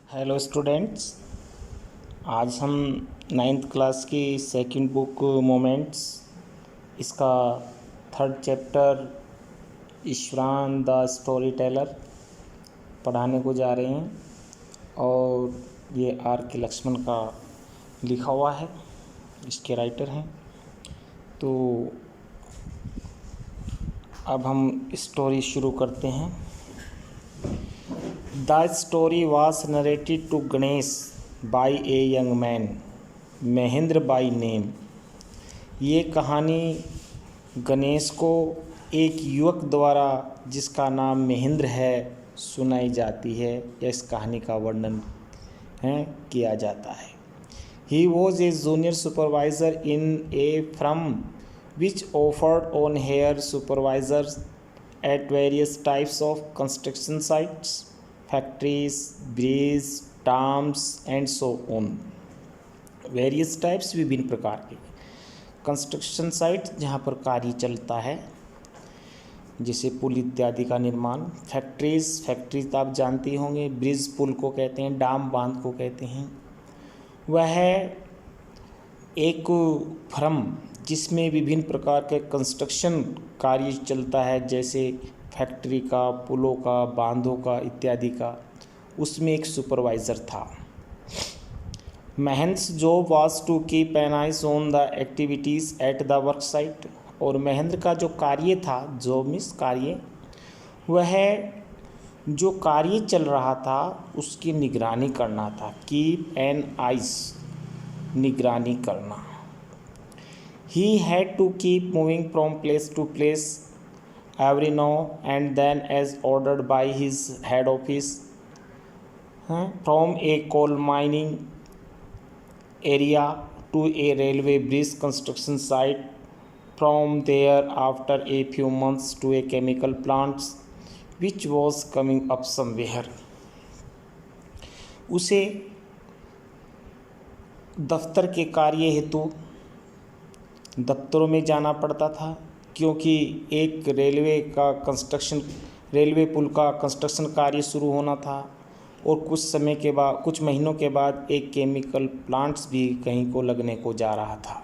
Hello students. आज हम ninth class की सेकंड बुक मोमेंट्स इसका third chapter Iswaran the story teller पढ़ाने को जा रहे हैं और ये आर के लक्ष्मण का लिखा हुआ है, इसके राइटर हैं। तो अब हम स्टोरी शुरू करते हैं। The story was narrated to Ganesh by a young man, Mahendra by name। ये कहानी गणेश को एक युवक द्वारा जिसका नाम महेंद्र है सुनाई जाती है या इस कहानी का वर्णन किया जाता है। He was a junior supervisor in a firm which offered on-hire supervisors at various types of construction sites, factories, bridges, dams and so on। Various types विभिन्न प्रकार के कंस्ट्रक्शन साइट जहाँ पर कार्य चलता है, जैसे पुल इत्यादि का निर्माण। फैक्ट्रीज तो आप जानते होंगे, ब्रिज पुल को कहते हैं, डाम बांध को कहते हैं। वह एक फर्म जिसमें विभिन्न प्रकार के कंस्ट्रक्शन कार्य चलता है, जैसे फैक्ट्री का, पुलों का, बांधों का इत्यादि का, उसमें एक सुपरवाइज़र था। Mahendra job was to keep an eyes on the activities at the work site. और महेंद्र का जो कार्य था, जॉब मीन्स कार्य, वह जो कार्य चल रहा था उसकी निगरानी करना था। कीप एन आइज, निगरानी करना। He had to keep moving from place to place every now and then as ordered by his head office, from a coal mining area to a railway bridge construction site, from there after a few months to a chemical plant which was coming up somewhere। उसे दफ्तर के कार्य हेतु दफ्तरों में जाना पड़ता था, क्योंकि एक रेलवे पुल का कंस्ट्रक्शन कार्य शुरू होना था और कुछ समय के बाद, कुछ महीनों के बाद एक केमिकल प्लांट्स भी कहीं को लगने को जा रहा था।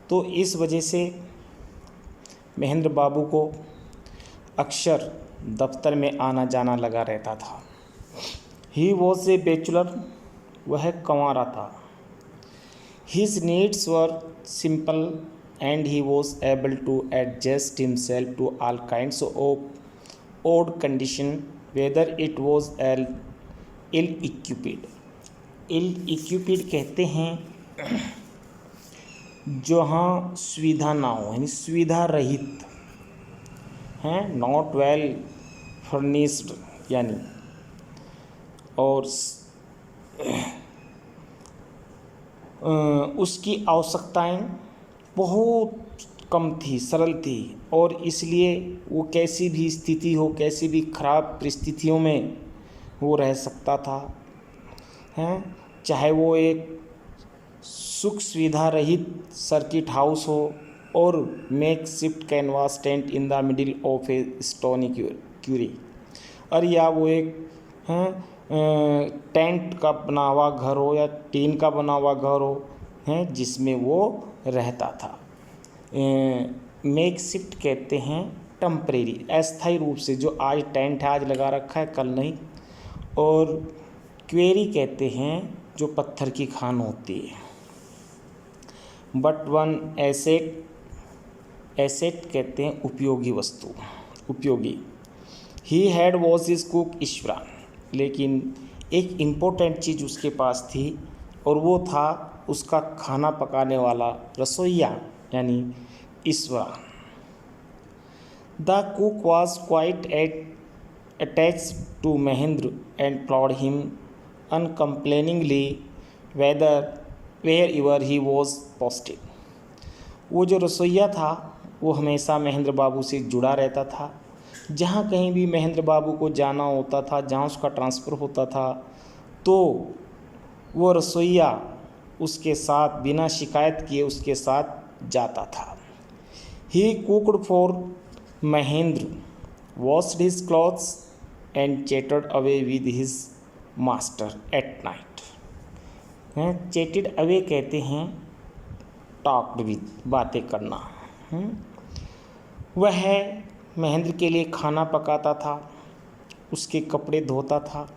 तो इस वजह से महेंद्र बाबू को अक्सर दफ्तर में आना जाना लगा रहता था। ही वॉज ए बैचलर, वह कंवारा था। His needs were simple and he was able to adjust himself to all kinds of odd conditions, whether it was ill-equipped। ill-equipped कहते हैं जहाँ सुविधा ना हो, यानी सुविधा रहित हैं, नॉट वेल फर्निश्ड, यानी और उसकी आवश्यकताएं बहुत कम थी, सरल थी, और इसलिए वो कैसी भी स्थिति हो, कैसी भी खराब परिस्थितियों में वो रह सकता था, चाहे वो एक सुख सुविधा रहित सर्किट हाउस हो और makeshift canvas tent in the middle of a stony quarry, और या वो एक टेंट का बना हुआ घर हो या टीन का बना हुआ घर हो, जिसमें वो रहता था। मेक शिफ्ट कहते हैं टेम्परेरी, अस्थायी रूप से, जो आज टेंट है, आज लगा रखा है, कल नहीं। और क्वेरी कहते हैं जो पत्थर की खान होती है। बट वन एसेट कहते हैं उपयोगी वस्तु, उपयोगी। He had was his cook ईश्वरा, लेकिन एक इम्पोर्टेंट चीज़ उसके पास थी और वो था उसका खाना पकाने वाला रसोइया, यानी Iswara. The cook was quite attached to Mahendra and plod him uncomplainingly wherever he was posted. वो जो रसोइया था वो हमेशा महेंद्र बाबू से जुड़ा रहता था। जहाँ कहीं भी महेंद्र बाबू को जाना होता था, जहाँ उसका ट्रांसफ़र होता था, तो वो रसोइया उसके साथ बिना शिकायत किए उसके साथ जाता था। He cooked for Mahendra, washed his clothes and chattered away with his master at night. Chatted away कहते हैं टॉक्ड विद, बातें करना। वह महेंद्र के लिए खाना पकाता था, उसके कपड़े धोता था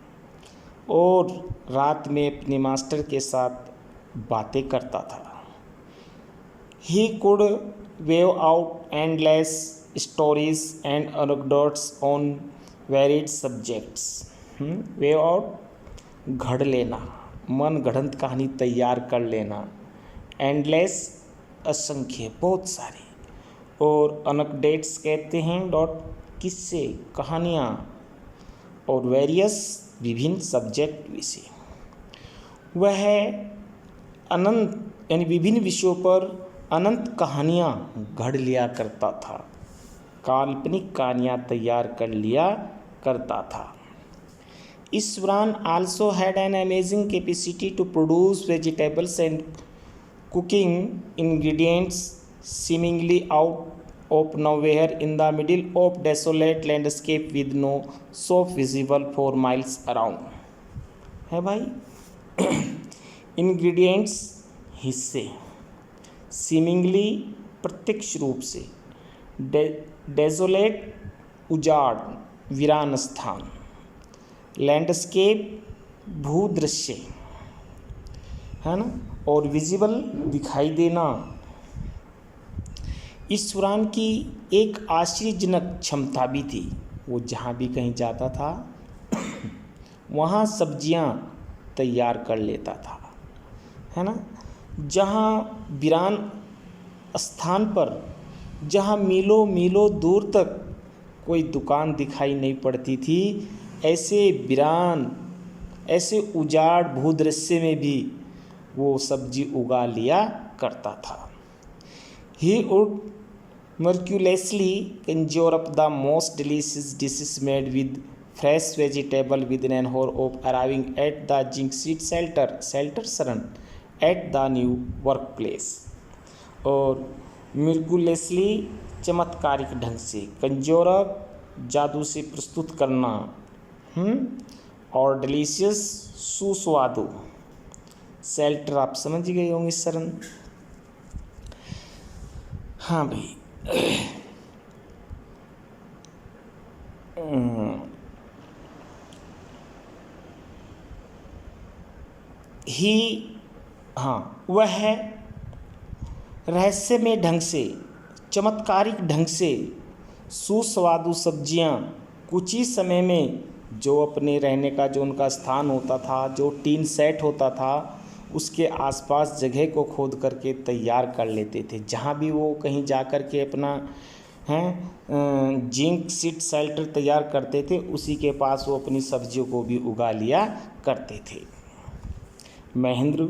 और रात में अपने मास्टर के साथ बातें करता था। He could weave out endless stories and anecdotes on varied subjects. Weave out, घड़ लेना, मन गढ़ंत कहानी तैयार कर लेना। एंडलेस, असंख्य, बहुत सारी। और अनकडेट्स कहते हैं डॉट, किस्से, कहानियाँ। और वेरियस, विभिन्न सब्जेक्ट, विषय। वह अनंत यानी विभिन्न विषयों पर अनंत कहानियाँ गढ़ लिया करता था, काल्पनिक कहानियाँ तैयार कर लिया करता था। Iswaran also had an amazing capacity to produce vegetables and cooking ingredients seemingly out of nowhere in the middle of desolate landscape with no soap visible for miles around। है भाई इंग्रेडिएंट्स, हिस्से, सीमिंगली, प्रत्यक्ष रूप से, डेजोलेट, उजाड़, वीरान स्थान, landscape, भूदृश्य, है ना, और विजिबल, दिखाई देना। ईश्वरान की एक आश्चर्यजनक क्षमता भी थी। वो जहाँ भी कहीं जाता था वहाँ सब्जियाँ तैयार कर लेता था, है ना। जहाँ वीरान स्थान पर, जहाँ मीलों मीलों दूर तक कोई दुकान दिखाई नहीं पड़ती थी, ऐसे वीरान, ऐसे उजाड़ भूदृश्य में भी वो सब्जी उगा लिया करता था। He would miraculously conjure up the most delicious dishes made with fresh vegetable within an hour of arriving at the Jinxit shelter Saran at the new workplace। और miraculously, चमत्कारिक ढंग से, कंजोर अप, जादू से प्रस्तुत करना, और डिलीशियस, सुस्वादु, शेल्टर आप समझ गए होंगे सरन। हाँ भाई वह रहस्यमय ढंग से, चमत्कारिक ढंग से सुस्वादु सब्जियां कुछ ही समय में, जो अपने रहने का जो उनका स्थान होता था, जो टीन सेट होता था, उसके आसपास जगह को खोद करके तैयार कर लेते थे। जहाँ भी वो कहीं जा कर के अपना जिंक सीट शेल्टर तैयार करते थे, उसी के पास वो अपनी सब्जियों को भी उगा लिया करते थे। Mahendra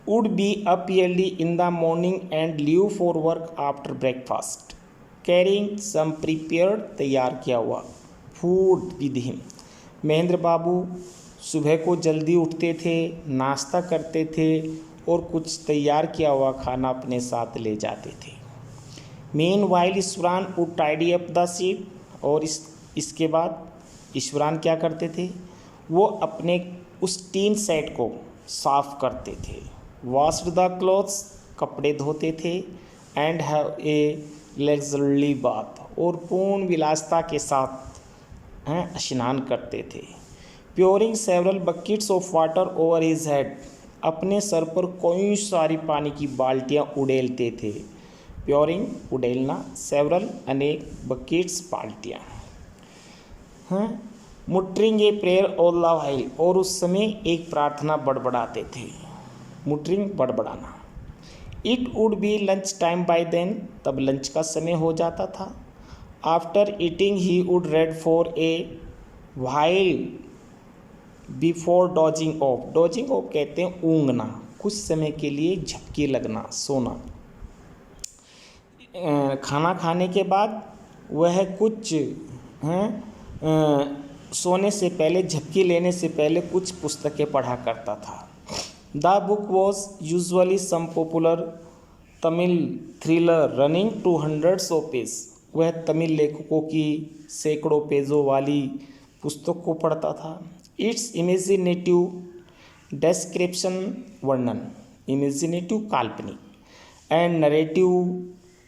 would be up early in the morning and leave for work after breakfast, carrying some prepared, तैयार किया हुआ, food with him। महेंद्र बाबू सुबह को जल्दी उठते थे, नाश्ता करते थे और कुछ तैयार किया हुआ खाना अपने साथ ले जाते थे। Meanwhile ईश्वरान would tidy up the sheet, और इसके बाद ईश्वरान क्या करते थे, वो अपने उस टीन सेट को साफ करते थे। Washed the clothes, कपड़े धोते थे। And have a leisurely bath, और पूर्ण विलासता के साथ स्नान करते थे। Pouring several buckets of water over his head, अपने सर पर कई सारी पानी की बाल्टियाँ उड़ेलते थे। Pouring, उड़ेलना, several, अनेक, buckets, बाल्टियाँ। Muttering a prayer all the while, और उस समय एक प्रार्थना बड़बड़ाते थे। Muttering, बड़बड़ाना। It would be lunch time by then, तब लंच का समय हो जाता था। After eating he would read for a while before dozing off। Dozing off कहते हैं ऊँघना, कुछ समय के लिए झपकी लगना, सोना। खाना खाने के बाद वह कुछ सोने से पहले, झपकी लेने से पहले कुछ पुस्तकें पढ़ा करता था। The book was usually some popular Tamil thriller running to hundreds of page. वह तमिल लेखकों की सैकड़ों पेजों वाली पुस्तक को पढ़ता था। इट्स इमेजिनेटिव डेस्क्रिप्शन वर्णन, इमेजिनेटिव काल्पनिक, and narrative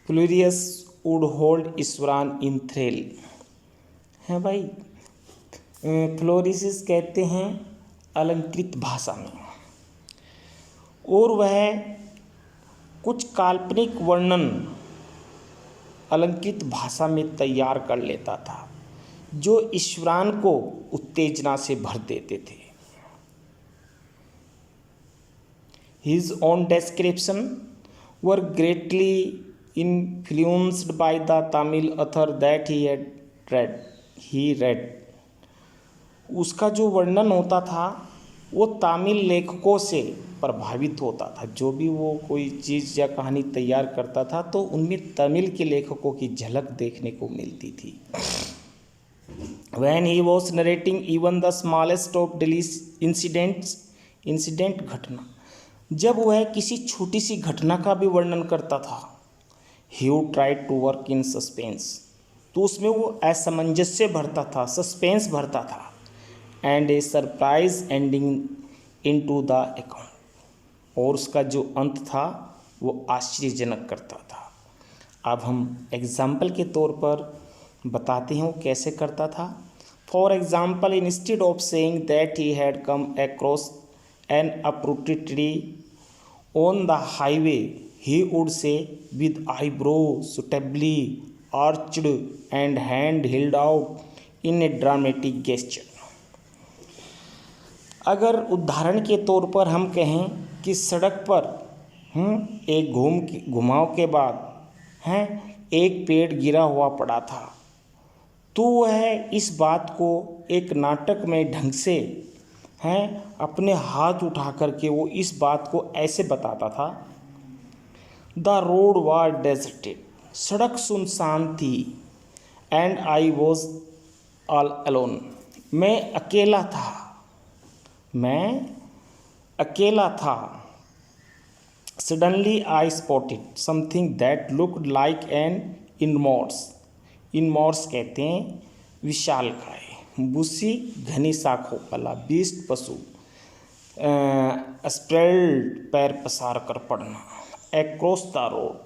flourishes would hold Iswaran in thrill. है भाई, फ्लोरिसिस कहते हैं अलंकृत भाषा में, और वह कुछ काल्पनिक वर्णन अलंकृत भाषा में तैयार कर लेता था जो ईश्वरान को उत्तेजना से भर देते थे। His own description were greatly influenced by the Tamil author that he read. उसका जो वर्णन होता था वो तमिल लेखकों से प्रभावित होता था। जो भी वो कोई चीज़ या कहानी तैयार करता था तो उनमें तमिल के लेखकों की झलक देखने को मिलती थी। When he was narrating even the smallest of daily incident घटना, जब वह किसी छोटी सी घटना का भी वर्णन करता था, he would try to work in suspense, तो उसमें वो असमंजस्य भरता था, सस्पेंस भरता था, and a surprise ending into the account, और उसका जो अंत था वो आश्चर्यजनक करता था। अब हम एग्जाम्पल के तौर पर बताते हैं वो कैसे करता था। For example, instead of saying that he had come across N uprooted tree on the highway, he would say with eyebrow suitably arched and hand held out in a dramatic gesture। अगर उदाहरण के तौर पर हम कहें कि सड़क पर एक घुमाव के बाद एक पेड़ गिरा हुआ पड़ा था, तो वह इस बात को एक नाटक में ढंग से अपने हाथ उठा करके वो इस बात को ऐसे बताता था। द रोड वाज डेजर्टेड, सड़क सुनसान थी, and I was all alone, मैं अकेला था। Suddenly I spotted something that looked like an enormous कहते हैं विशालकाय, बुसी घनी शाखों वाला बीस्ट पशु, स्प्रेड पैर पसार कर पड़ना, एक्रॉस द रोड।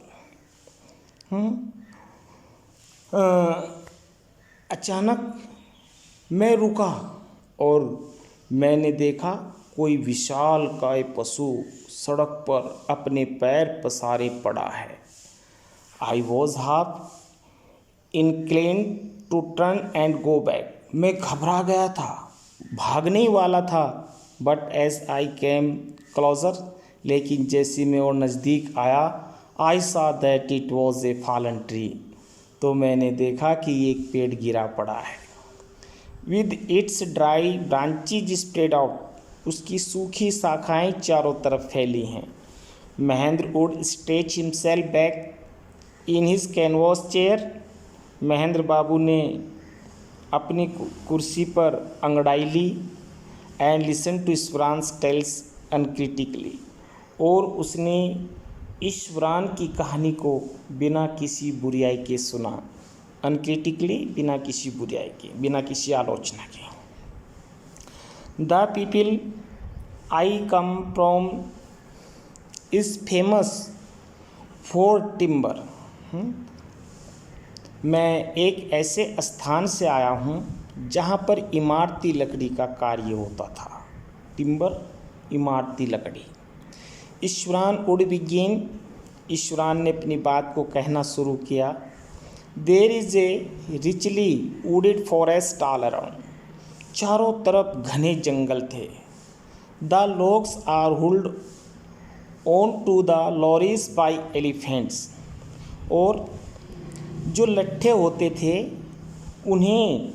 अचानक मैं रुका और मैंने देखा कोई विशालकाय पशु सड़क पर अपने पैर पसारे पड़ा है। I was half inclined to turn and go back, मैं घबरा गया था, भागने ही वाला था। But as I came closer, लेकिन जैसे मैं और नज़दीक आया, I saw that it was a fallen tree, तो मैंने देखा कि एक पेड़ गिरा पड़ा है। With its dry branches spread out, उसकी सूखी शाखाएं चारों तरफ फैली हैं। Mahendra would stretch himself back in his canvas chair, Mahendra बाबू ने अपनी कुर्सी पर अंगड़ाई ली। And listen to ईश्वरान्स tales uncritically, और उसने ईश्वरान की कहानी को बिना किसी बुराई के सुना। अनक्रिटिकली, बिना किसी बुराई के, बिना किसी आलोचना के। The people I come from is famous for timber, मैं एक ऐसे स्थान से आया हूँ जहाँ पर इमारती लकड़ी का कार्य होता था। टिम्बर, इमारती लकड़ी। ईश्वरान वुड बिगिन, ईश्वरान ने अपनी बात को कहना शुरू किया। There is a richly wooded forest all around, चारों तरफ घने जंगल थे। The logs are hauled onto the lorries by elephants, और जो लट्ठे होते थे उन्हें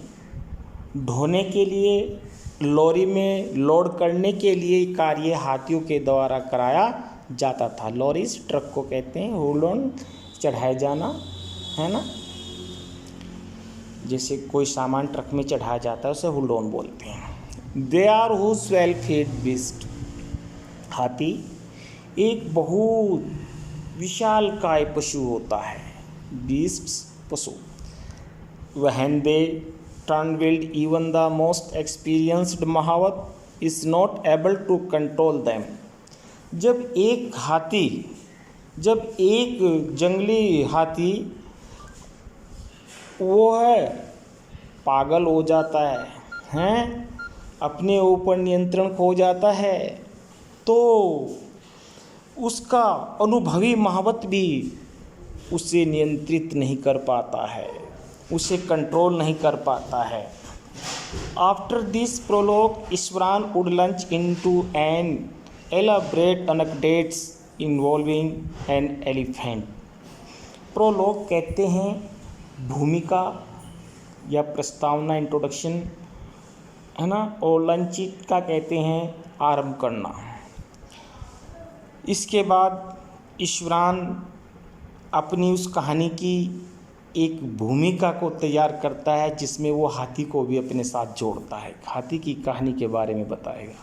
ढोने के लिए, लॉरी में लोड करने के लिए कार्य हाथियों के द्वारा कराया जाता था। लॉरीज ट्रक को कहते हैं, होल्ड ऑन चढ़ाया जाना, है ना। जैसे कोई सामान ट्रक में चढ़ाया जाता है उसे होल्ड ऑन बोलते हैं। They are huge well fed beast, हाथी एक बहुत विशालकाय पशु होता है। बीस्ट्स, पशु। When they stern-willed, even the most experienced महावत is not able to control them. जब एक जंगली हाथी वो है पागल हो जाता है, अपने ऊपर नियंत्रण खो जाता है, तो उसका अनुभवी महावत भी उसे नियंत्रित नहीं कर पाता है, उसे कंट्रोल नहीं कर पाता है। After this prologue Iswaran would launch into an elaborate anecdotes involving an elephant. Prologue कहते हैं भूमिका या प्रस्तावना, इंट्रोडक्शन है ना, और लंचित का कहते हैं आरंभ करना। इसके बाद ईश्वरान अपनी उस कहानी की एक भूमिका को तैयार करता है जिसमें वो हाथी को भी अपने साथ जोड़ता है, हाथी की कहानी के बारे में बताएगा।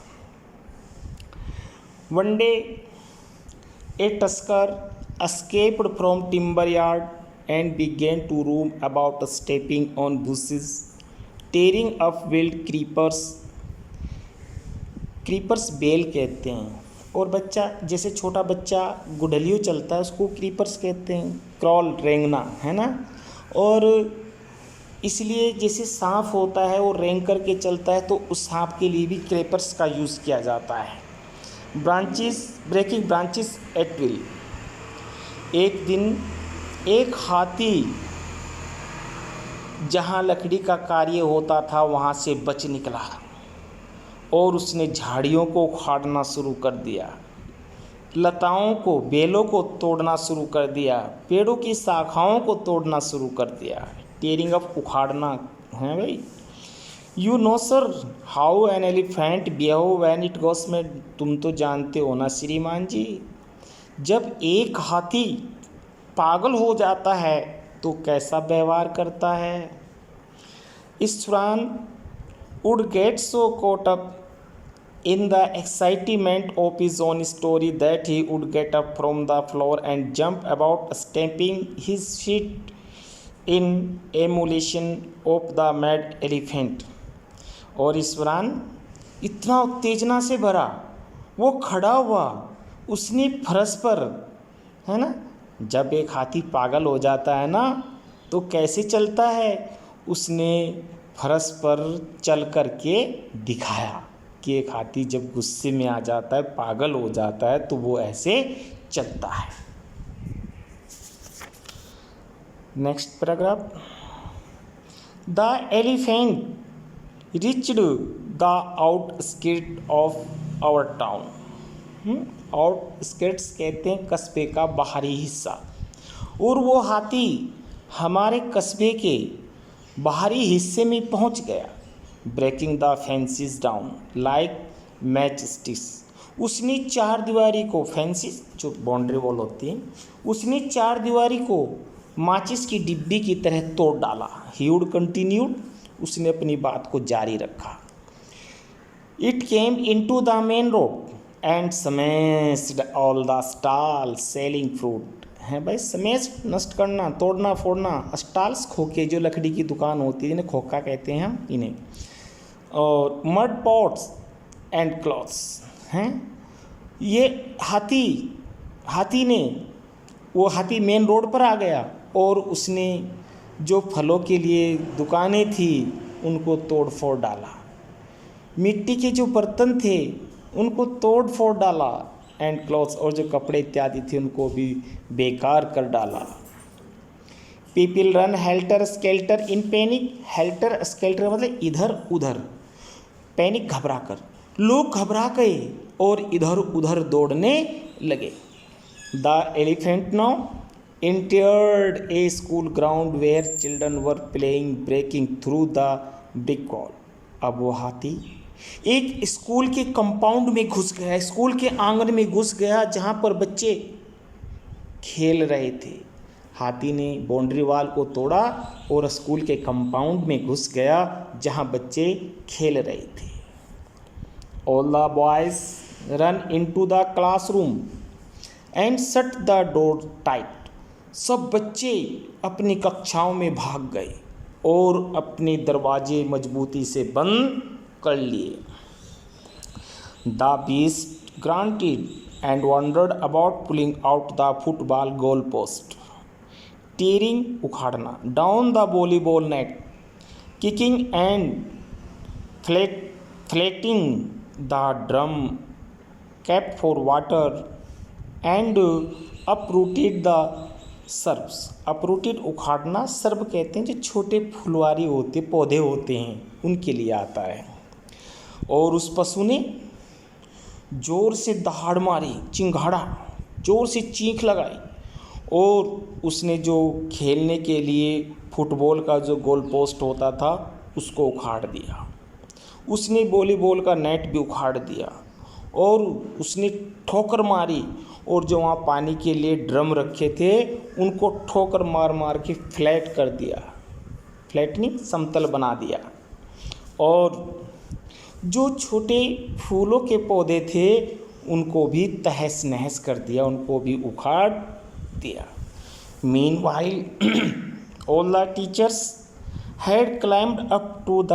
One day A tusker escaped from timber yard and began to roam about, stepping on bushes, tearing up wild creepers। Creepers बेल कहते हैं, और बच्चा जैसे छोटा बच्चा गुडलियों चलता है उसको क्रीपर्स कहते हैं, क्रॉल रेंगना है ना। और इसलिए जैसे सांप होता है वो रेंग करके चलता है, तो उस सांप के लिए भी क्रीपर्स का यूज़ किया जाता है। Breaking branches at will. एक दिन एक हाथी जहाँ लकड़ी का कार्य होता था वहाँ से बच निकला और उसने झाड़ियों को उखाड़ना शुरू कर दिया, लताओं को, बेलों को तोड़ना शुरू कर दिया, पेड़ों की शाखाओं को तोड़ना शुरू कर दिया। टेयरिंग अप, उखाड़ना है भाई। You know sir how an elephant behave when it goes में। तुम तो जानते हो ना श्रीमान जी, जब एक हाथी पागल हो जाता है तो कैसा व्यवहार करता है। ईश्वरान would get so caught up in the excitement of his own story that he would get up from the floor and jump about, stamping his feet in emulation of the mad elephant। और ईश्वरान इतना उत्तेजना से भरा वो खड़ा हुआ, उसने फरस पर, है ना, जब एक हाथी पागल हो जाता है ना तो कैसे चलता है, उसने फरस पर चल कर के दिखाया कि एक हाथी जब गुस्से में आ जाता है, पागल हो जाता है, तो वो ऐसे चलता है। Next paragraph. The elephant reached the outskirt of our town. Outskirts कहते हैं कस्बे का बाहरी हिस्सा, और वो हाथी हमारे कस्बे के बाहरी हिस्से में पहुंच गया। Breaking the fences down like match sticks. उसने चार दीवारी को, फेंसिस जो बाउंड्री वॉल होती है, उसने चार दीवारी को माचिस की डिब्बी की तरह तोड़ डाला। ही वुड कंटिन्यूड, उसने अपनी बात को जारी रखा। It came into the main road and smashed all the stalls selling fruit. है भाई, स्मैश नष्ट करना, तोड़ना फोड़ना, स्टॉल्स खोखे जो लकड़ी की दुकान होती है, इन्हें खोखा कहते हैं हम इन्हें, और मड पॉट्स एंड क्लॉथ्स हैं। ये हाथी मेन रोड पर आ गया और उसने जो फलों के लिए दुकानें थी उनको तोड़ फोड़ डाला, मिट्टी के जो बर्तन थे उनको तोड़ फोड़ डाला, एंड क्लॉथ्स, और जो कपड़े इत्यादि थे उनको भी बेकार कर डाला। पीपल रन हेल्टर स्केल्टर इन पैनिक। हेल्टर स्केल्टर मतलब इधर उधर, पैनिक घबरा कर, लोग घबरा गए और इधर उधर दौड़ने लगे। The elephant now entered a school ground where children were playing, breaking through the brick wall। अब वो हाथी एक स्कूल के कंपाउंड में घुस गया, स्कूल के आंगन में घुस गया जहाँ पर बच्चे खेल रहे थे। हाथी ने बाउंड्री वॉल को तोड़ा और स्कूल के कंपाउंड में घुस गया जहाँ बच्चे खेल रहे थे। All the boys run into the classroom and shut the door tight. सब बच्चे अपनी कक्षाओं में भाग गए और अपने दरवाजे मजबूती से बंद कर लिए। The beast granted and wondered about pulling out the football goal post, tearing उखाड़ना, down the volleyball net, kicking and flattening the drum cap for water, and uprooted the shrubs. uprooted उखाड़ना, सर्ब कहते हैं जो छोटे फुलवारी होते पौधे होते हैं उनके लिए आता है। और उस पशु ने जोर से दहाड़ मारी, चिंगाड़ा, जोर से चीख लगाई और उसने जो खेलने के लिए फुटबॉल का जो गोल पोस्ट होता था उसको उखाड़ दिया। उसने वॉलीबॉल का नेट भी उखाड़ दिया और उसने ठोकर मारी और जो वहाँ पानी के लिए ड्रम रखे थे उनको ठोकर मार मार के फ्लैट कर दिया, फ्लैटनिंग समतल बना दिया। और जो छोटे फूलों के पौधे थे उनको भी तहस नहस कर दिया, उनको भी उखाड़ दिया। Meanwhile all the teachers had climbed up to the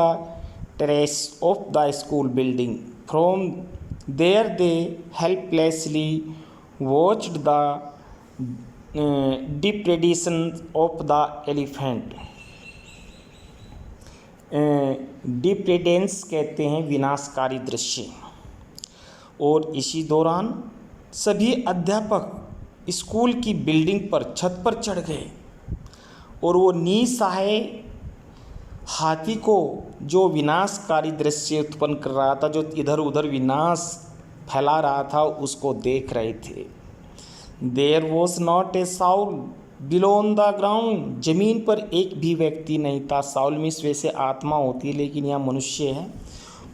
terrace of the school building. From there they helplessly watched the depredation of the elephant. Depredations कहते हैं विनाशकारी दृश्य। और इसी दौरान सभी अध्यापक स्कूल की बिल्डिंग पर छत पर चढ़ गए और वो निसहाय हाथी को जो विनाशकारी दृश्य उत्पन्न कर रहा था, जो इधर उधर विनाश फैला रहा था, उसको देख रहे थे। There was not a soul below on the ground. जमीन पर एक भी व्यक्ति नहीं था। साउल मीन्स वैसे आत्मा होती है लेकिन यहाँ मनुष्य है।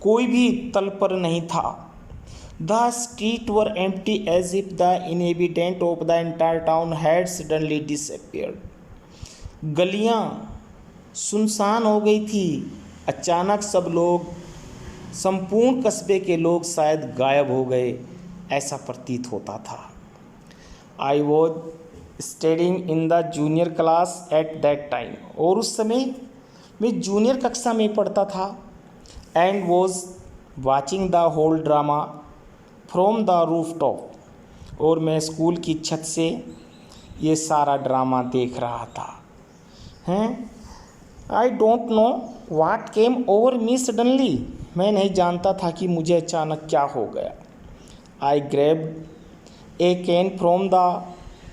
कोई भी तल पर नहीं था। The street were empty as if the inhabitant of the entire town had suddenly disappeared. गलियाँ सुनसान हो गई थी। अचानक सब लोग, संपूर्ण कस्बे के लोग शायद गायब हो गए, ऐसा प्रतीत होता था। I was studying in the junior class at that time. और उस समय मैं जूनियर कक्षा में पढ़ता था। And was watching the whole drama from the roof top. और मैं स्कूल की छत से ये सारा ड्रामा देख रहा था। हैं I don't know what came over me suddenly. मैं नहीं जानता था कि मुझे अचानक क्या हो गया। I grabbed a cane from the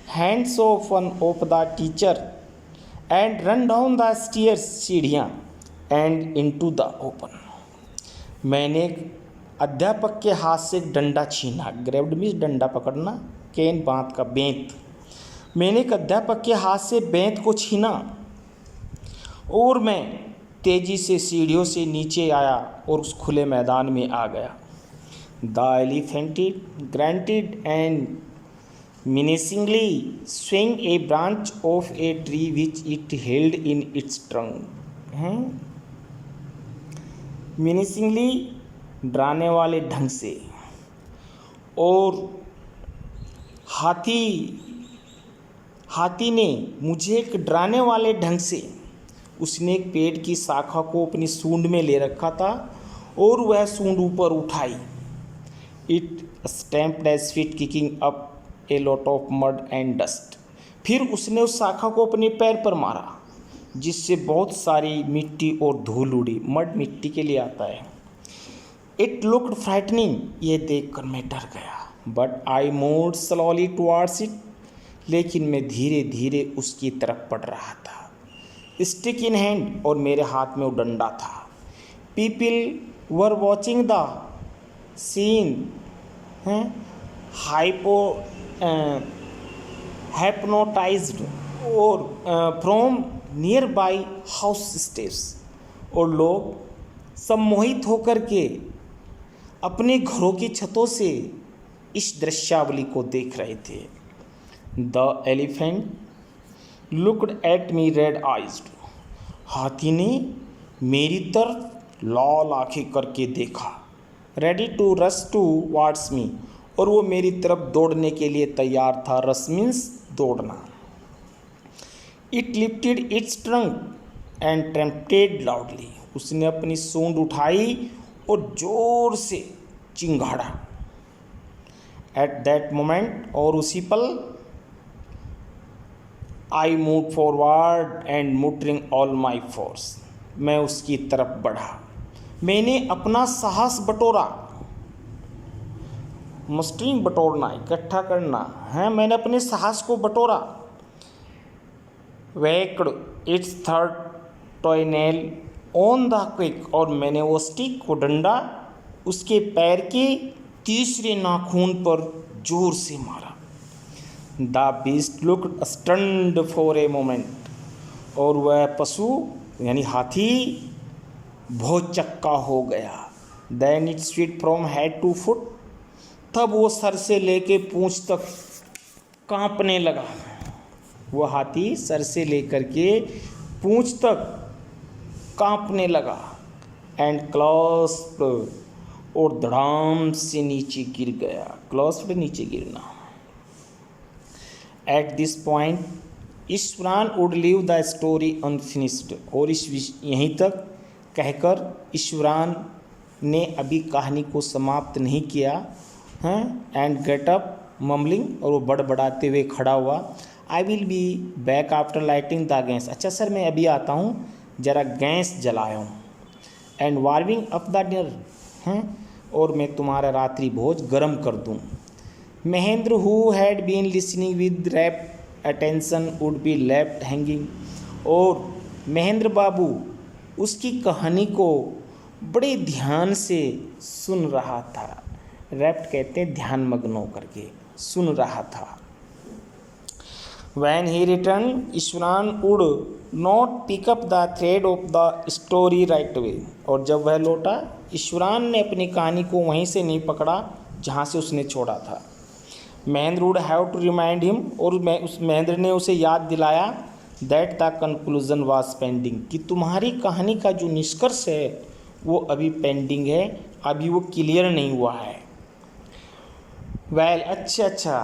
hands of one of the teacher and run down the stairs, सीढ़ियाँ, एंड इनटू द ओपन। मैंने अध्यापक के हाथ से डंडा छीना। ग्रैब्ड मीन्स डंडा पकड़ना, कैन बाँध का बेंत। मैंने एक अध्यापक के हाथ से बेंत को छीना और मैं तेज़ी से सीढ़ियों से नीचे आया और उस खुले मैदान में आ गया। The elephant granted and menacingly swing a branch of a tree which it held in its trunk। menacingly डराने वाले ढंग से। और हाथी ने मुझे एक डराने वाले ढंग से, उसने एक पेड़ की शाखा को अपनी सूंड में ले रखा था और वह सूंड ऊपर उठाई। It stamped its feet kicking up a lot of mud and dust. फिर उसने उस शाखा को अपने पैर पर मारा जिससे बहुत सारी मिट्टी और धूल उड़ी। मड मिट्टी के लिए आता है। It looked frightening. ये देखकर मैं डर गया। But I moved slowly towards it. लेकिन मैं धीरे धीरे उसकी तरफ बढ़ रहा था, स्टिक इन हैंड, और मेरे हाथ में वो डंडा था। People were watching the scene hypnotized और from nearby house steps. और लोग सम्मोहित होकर के अपने घरों की छतों से इस दृश्यावली को देख रहे थे। The elephant looked at me red eyed. हाथी ने मेरी तरफ लाल आंखें करके देखा। Ready to rush towards me, और वो मेरी तरफ दौड़ने के लिए तैयार था। रश मीन्स दौड़ना। It lifted its trunk and trumpeted loudly, उसने अपनी सूंड उठाई और जोर से चिंगाड़ा। एट दैट मोमेंट, और उसी पल, I move forward and mustering all my force, मैं उसकी तरफ बढ़ा, मैंने अपना साहस बटोरा। मस्टरिंग, बटोरना, इकट्ठा करना है, मैंने अपने साहस को बटोरा। Whacked its third toenail on the quick, और मैंने वो स्टिक को, डंडा, उसके पैर के तीसरे नाखून पर जोर से मारा। The beast looked stunned for a moment, और वह पशु यानी हाथी भौचक्का हो गया। Then it sweat from head to foot, तब वो सर से लेके पूंछ तक कांपने लगा। वो हाथी सर से लेकर के पूंछ तक कांपने लगा। एंड क्लॉस्ड, और धड़ाम से नीचे गिर गया। क्लॉस्ड, नीचे गिरना। At this point Iswaran would leave the story unfinished, और यहीं तक कहकर ईश्वरान ने अभी कहानी को समाप्त नहीं किया हैं। एंड गेट अप मम्बलिंग, और वो बड़बड़ाते हुए खड़ा हुआ। I will be back after lighting the gas, अच्छा सर मैं अभी आता हूँ, ज़रा गैस जलाया हूँ। And warming up the dinner हैं, और मैं तुम्हारा रात्रि भोज गर्म कर दूँ। Mahendra who had been listening with rapt attention would be left hanging, और महेंद्र बाबू उसकी कहानी को बड़े ध्यान से सुन रहा था। रैप्ट कहते हैं ध्यान मग्न होकर के सुन रहा था। When he returned, ईश्वरान would not pick up the thread of the story right away, और जब वह लौटा, ईश्वरान ने अपनी कहानी को वहीं से नहीं पकड़ा जहाँ से उसने छोड़ा था। Mahendra would have to remind him, और उस महेंद्र ने उसे याद दिलाया that the conclusion was pending, कि तुम्हारी कहानी का जो निष्कर्ष है वो अभी पेंडिंग है, अभी वो क्लियर नहीं हुआ है। वेल, अच्छा,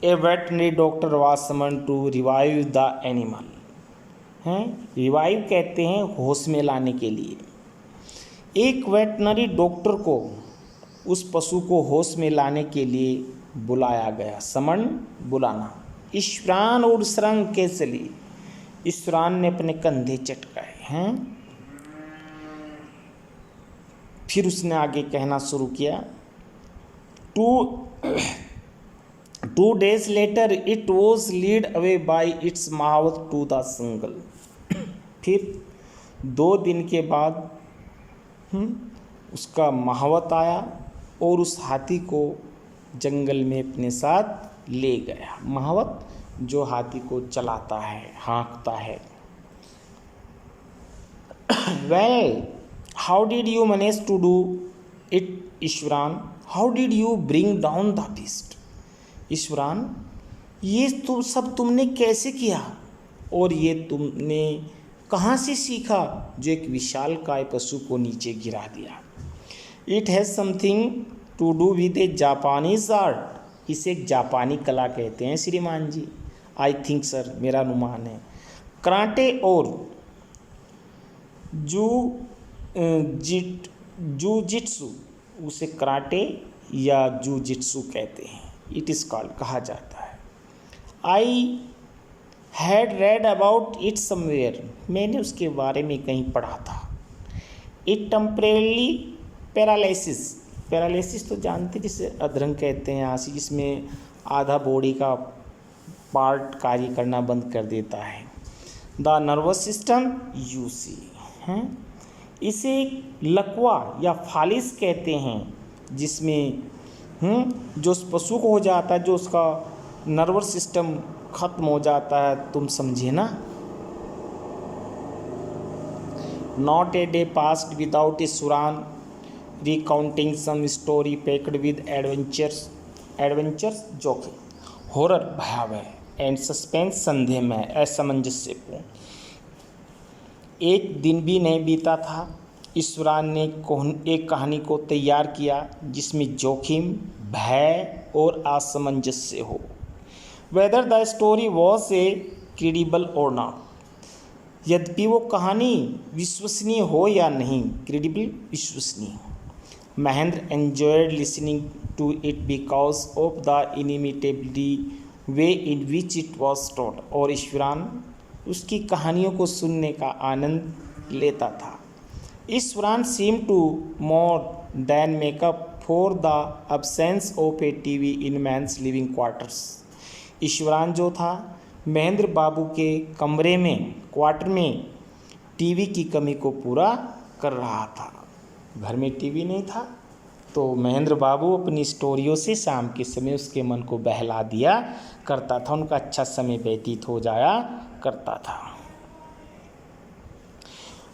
a veterinary doctor was summoned to revive the animal हैं। रिवाइव कहते हैं होश में लाने के लिए। एक वेटनरी डॉक्टर को उस पशु को होश में लाने के लिए बुलाया गया। समन, बुलाना। ईश्वरान और श्रृंग केसली, ईश्वरान ने अपने कंधे चटकाए हैं। फिर उसने आगे कहना शुरू किया। 2 days later it was led away by its महावत to the jungle। फिर 2 दिन के बाद उसका महावत आया और उस हाथी को जंगल में अपने साथ ले गया। महावत जो हाथी को चलाता है, हाँकता है। Well, how did you manage to do it, ईश्वरान? How did you bring down the beast? ईश्वरान, ये तो सब तुमने कैसे किया, और ये तुमने कहाँ से सीखा जो एक विशालकाय पशु को नीचे गिरा दिया? It has something to do with a Japanese art, इसे एक जापानी कला कहते हैं श्रीमान जी। आई थिंक सर, मेरा अनुमान है। कराटे और जूजित्सु, उसे कराटे या जूजित्सु कहते हैं। इट इज़ कॉल्ड, कहा जाता है। I had read about it somewhere, मैंने उसके बारे में कहीं पढ़ा था। इट टेम्परेली पैरालिसिस, पैरालिसिस तो जानते जिसे अधरंग कहते हैं आंसी, जिसमें आधा बॉडी का पार्ट कार्य करना बंद कर देता है। द नर्वस सिस्टम यूसी हैं, इसे लकवा या फालिस कहते हैं, जिसमें जो उस पशु को हो जाता है, जो उसका नर्वस सिस्टम खत्म हो जाता है, तुम समझे ना। Not a day passed without Iswaran recounting some story packed with adventures जोखिम, हॉरर भयावह, एंड सस्पेंस संदेहमय, असामंजस्यपूर्ण। एक दिन भी नहीं बीता था ईश्वरान ने एक कहानी को तैयार किया जिसमें जोखिम, भय और असमंजस्य हो। Whether the story was a credible or not, यद्यपि वो कहानी विश्वसनीय हो या नहीं, क्रेडिबल, विश्वसनीय। Mahendra enjoyed listening to it because of the inimitability way in which it was told. और ईश्वरान उसकी कहानियों को सुनने का आनंद लेता था। Iswaran seem to more than makeup for the absence of a TV in man's living quarters. Iswaran जो था महेंद्र बाबू के कमरे में, क्वार्टर में टीवी की कमी को पूरा कर रहा था। घर में टीवी नहीं था तो महेंद्र बाबू अपनी स्टोरियों से शाम के समय उसके मन को बहला दिया करता था, उनका अच्छा समय व्यतीत हो जाया करता था।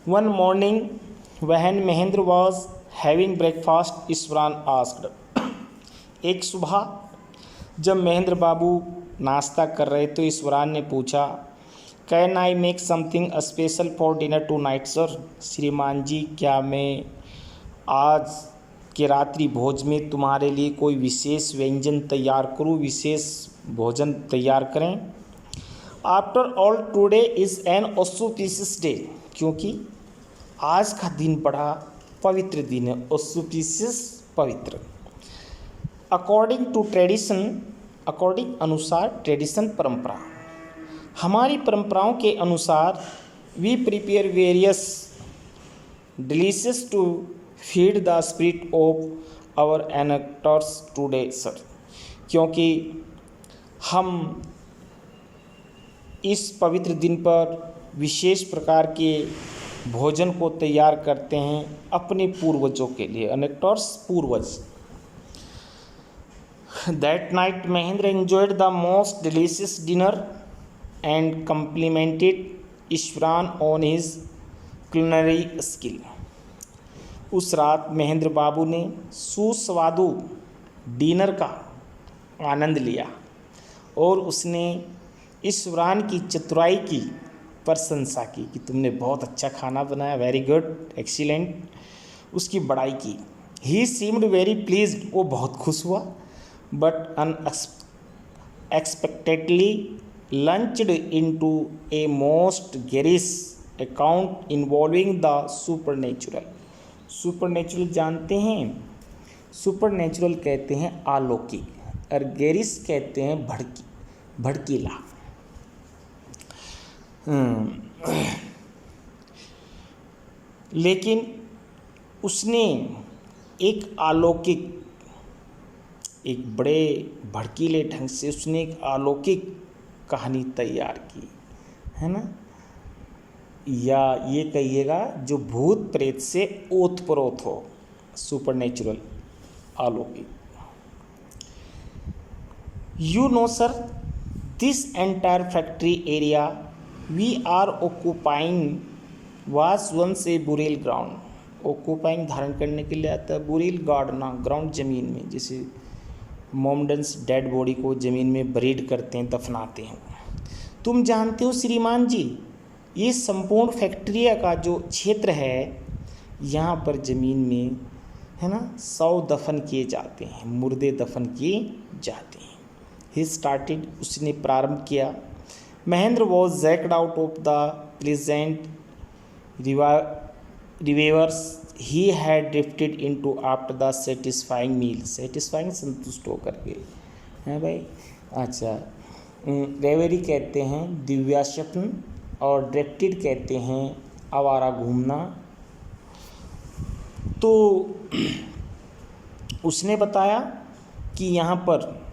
One morning when Mahendra was having breakfast Iswaran asked. एक सुबह जब महेंद्र बाबू नाश्ता कर रहे तो ईश्वरान ने पूछा, can I make something special for dinner tonight sir. श्रीमान जी, क्या मैं आज के रात्रि भोज में तुम्हारे लिए कोई विशेष व्यंजन तैयार करूं, विशेष भोजन तैयार करें। After all today is an auspicious day, क्योंकि आज का दिन बड़ा पवित्र दिन है। ऑस्पिशियस, पवित्र। अकॉर्डिंग टू ट्रेडिशन, अकॉर्डिंग अनुसार, ट्रेडिशन परंपरा, हमारी परंपराओं के अनुसार we prepare various delicious to feed the spirit of our ancestors today sir. क्योंकि हम इस पवित्र दिन पर विशेष प्रकार के भोजन को तैयार करते हैं अपने पूर्वजों के लिए, एनेक्टर्स, पूर्वज। That night Mahendra enjoyed the most delicious dinner and complimented Iswaran on his culinary skill. उस रात महेंद्र बाबू ने सुस्वादु डिनर का आनंद लिया और उसने ईश्वरान की चतुराई की प्रशंसा की कि तुमने बहुत अच्छा खाना बनाया, वेरी गुड, एक्सीलेंट, उसकी बड़ाई की। ही सीम्ड वेरी प्लीज्ड, वो बहुत खुश हुआ। But unexpectedly launched into a most garish account involving the supernatural. Supernatural जानते हैं? सुपरनेचुरल कहते हैं अलौकिक और गेरिश कहते हैं भड़कीला। लेकिन उसने एक अलौकिक, एक बड़े भड़कीले ढंग से उसने एक अलौकिक कहानी तैयार की है ना, या ये कहिएगा जो भूत प्रेत से ओतप्रोत हो, सुपरनेचुरल, अलौकिक। You know sir, this entire factory area we are occupying was once a burial ground. Occupying धारण करने के लिए आता है, बुरील गार्डना, ग्राउंड, ज़मीन में, जैसे मोमडन्स डेड बॉडी को ज़मीन में बरीड करते हैं, दफनाते हैं। तुम जानते हो श्रीमान जी, ये संपूर्ण फैक्ट्री का जो क्षेत्र है, यहाँ पर ज़मीन में है ना 100 दफन किए जाते हैं, मुर्दे दफन किए जाते हैं। ही स्टार्टेड, उसने प्रारंभ किया। Mahendra was jerked out of the pleasant reveries he had drifted into after the satisfying meal. Satisfying, संतुष्ट होकर के, हैं भाई। अच्छा, रेवेरी कहते हैं दिव्या स्वप्न, और ड्रिफ्टेड कहते हैं आवारा घूमना। तो उसने बताया कि यहाँ पर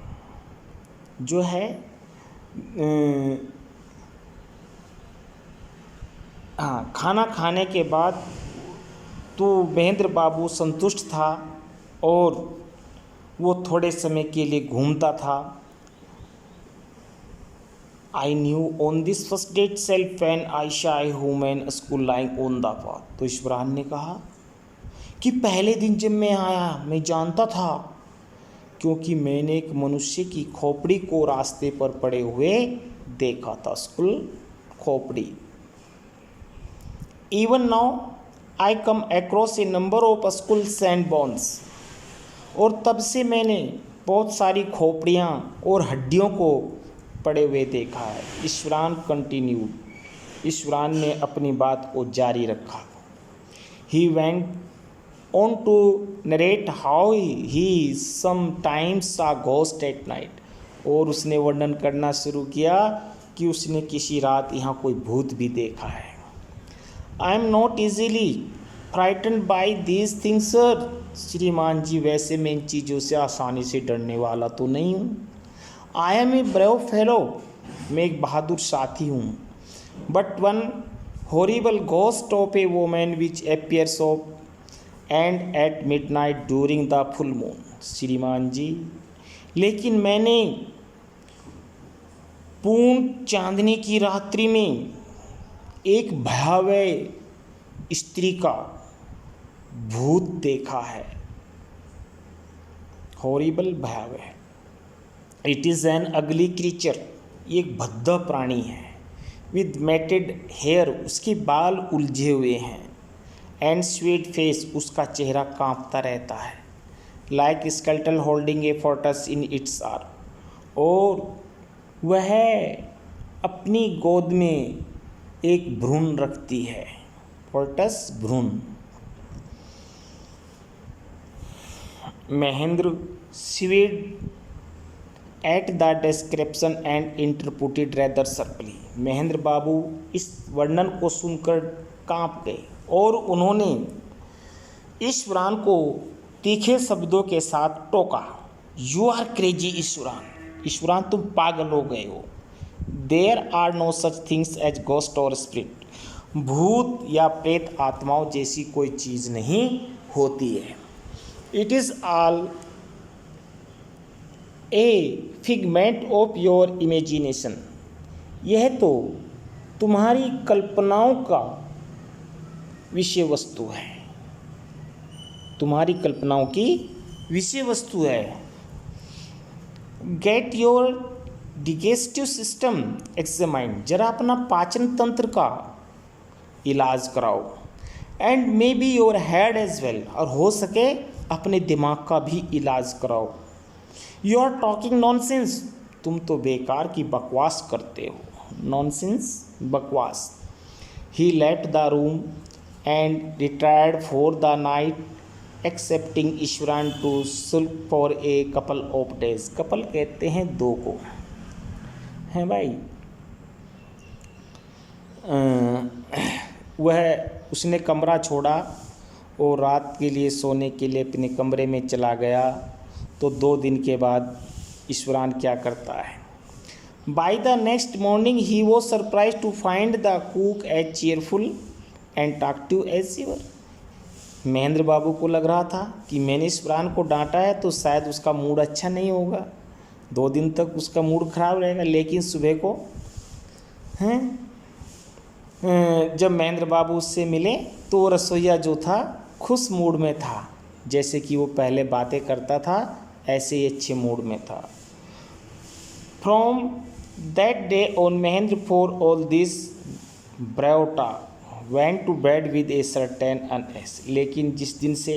जो है खाना खाने के बाद तो महेंद्र बाबू संतुष्ट था और वो थोड़े समय के लिए घूमता था। I knew on this first day itself and I shy human skull lying on the path. तो ईश्वरान ने कहा कि पहले दिन जब मैं आया मैं जानता था, क्योंकि मैंने एक मनुष्य की खोपड़ी को रास्ते पर पड़े हुए देखा था, स्कूल, खोपड़ी। Even now I come across A number of school sand bones. और तब से मैंने बहुत सारी खोपड़ियाँ और हड्डियों को पड़े हुए देखा है। ईश्वरान कंटिन्यूड, ईश्वरान ने अपनी बात को जारी रखा। He went on to narrate how he sometimes saw ghost at night, और उसने वर्णन करना शुरू किया कि उसने किसी रात यहाँ कोई भूत भी देखा है। I am not easily frightened by these things sir, श्रीमान जी वैसे मैं इन चीज़ों से आसानी से डरने वाला तो नहीं हूँ। I am a brave fellow, मैं एक बहादुर साथी हूँ। But one horrible ghost of a woman which appears of and at midnight during the full moon, श्रीमान जी लेकिन मैंने पूर्ण चांदनी की रात्रि में एक भयावह स्त्री का भूत देखा है। हॉरिबल, भयावह। इट इज़ एन अगली क्रीचर, ये एक भद्दा प्राणी है। विद मैटेड हेयर, उसके बाल उलझे हुए हैं। एंड स्वीट फेस, उसका चेहरा कांपता रहता है। Like skeletal holding a fortress in its arm, और वह अपनी गोद में एक भ्रूण रखती है। फोर्टस, भ्रूण। Mahendra sneered at the description and interpreted rather curtly, Mahendra babu इस वर्णन को सुनकर कांप गए और उन्होंने ईश्वरान को तीखे शब्दों के साथ टोका। You are crazy Ishwaran, Ishwaran तुम पागल हो गए हो। There are no such things as ghost और स्पिरिट, भूत या प्रेत आत्माओं जैसी कोई चीज़ नहीं होती है। It is all a figment of your imagination, यह तो तुम्हारी कल्पनाओं का विषय वस्तु है, तुम्हारी कल्पनाओं की विषय वस्तु है। Get your digestive system examined, जरा अपना पाचन तंत्र का इलाज कराओ। And maybe your head as well, और हो सके अपने दिमाग का भी इलाज कराओ। यू आर टॉकिंग नॉनसेंस, तुम तो बेकार की बकवास करते हो। नॉनसेंस, बकवास। He left the room and retired for the night, accepting Iswaran to sulk for a couple of days, couple कहते हैं दो को, हैं भाई। वह उसने कमरा छोड़ा और रात के लिए सोने के लिए अपने कमरे में चला गया। तो 2 दिन के बाद ईश्वरान क्या करता है। By the next morning he was surprised to find the cook as cheerful and talkative as ever, Mahendra babu को लग रहा था कि मैंने ईश्वरान को डांटा है तो शायद उसका मूड अच्छा नहीं होगा, 2 दिन तक उसका मूड खराब रहेगा। लेकिन सुबह को जब महेंद्र बाबू उससे मिले तो रसोइया जो था खुश मूड में था, जैसे कि वो पहले बातें करता था ऐसे ही अच्छे मूड में था। From that day on Mahendra for all this bravado went to bed with a certain unease, लेकिन जिस दिन से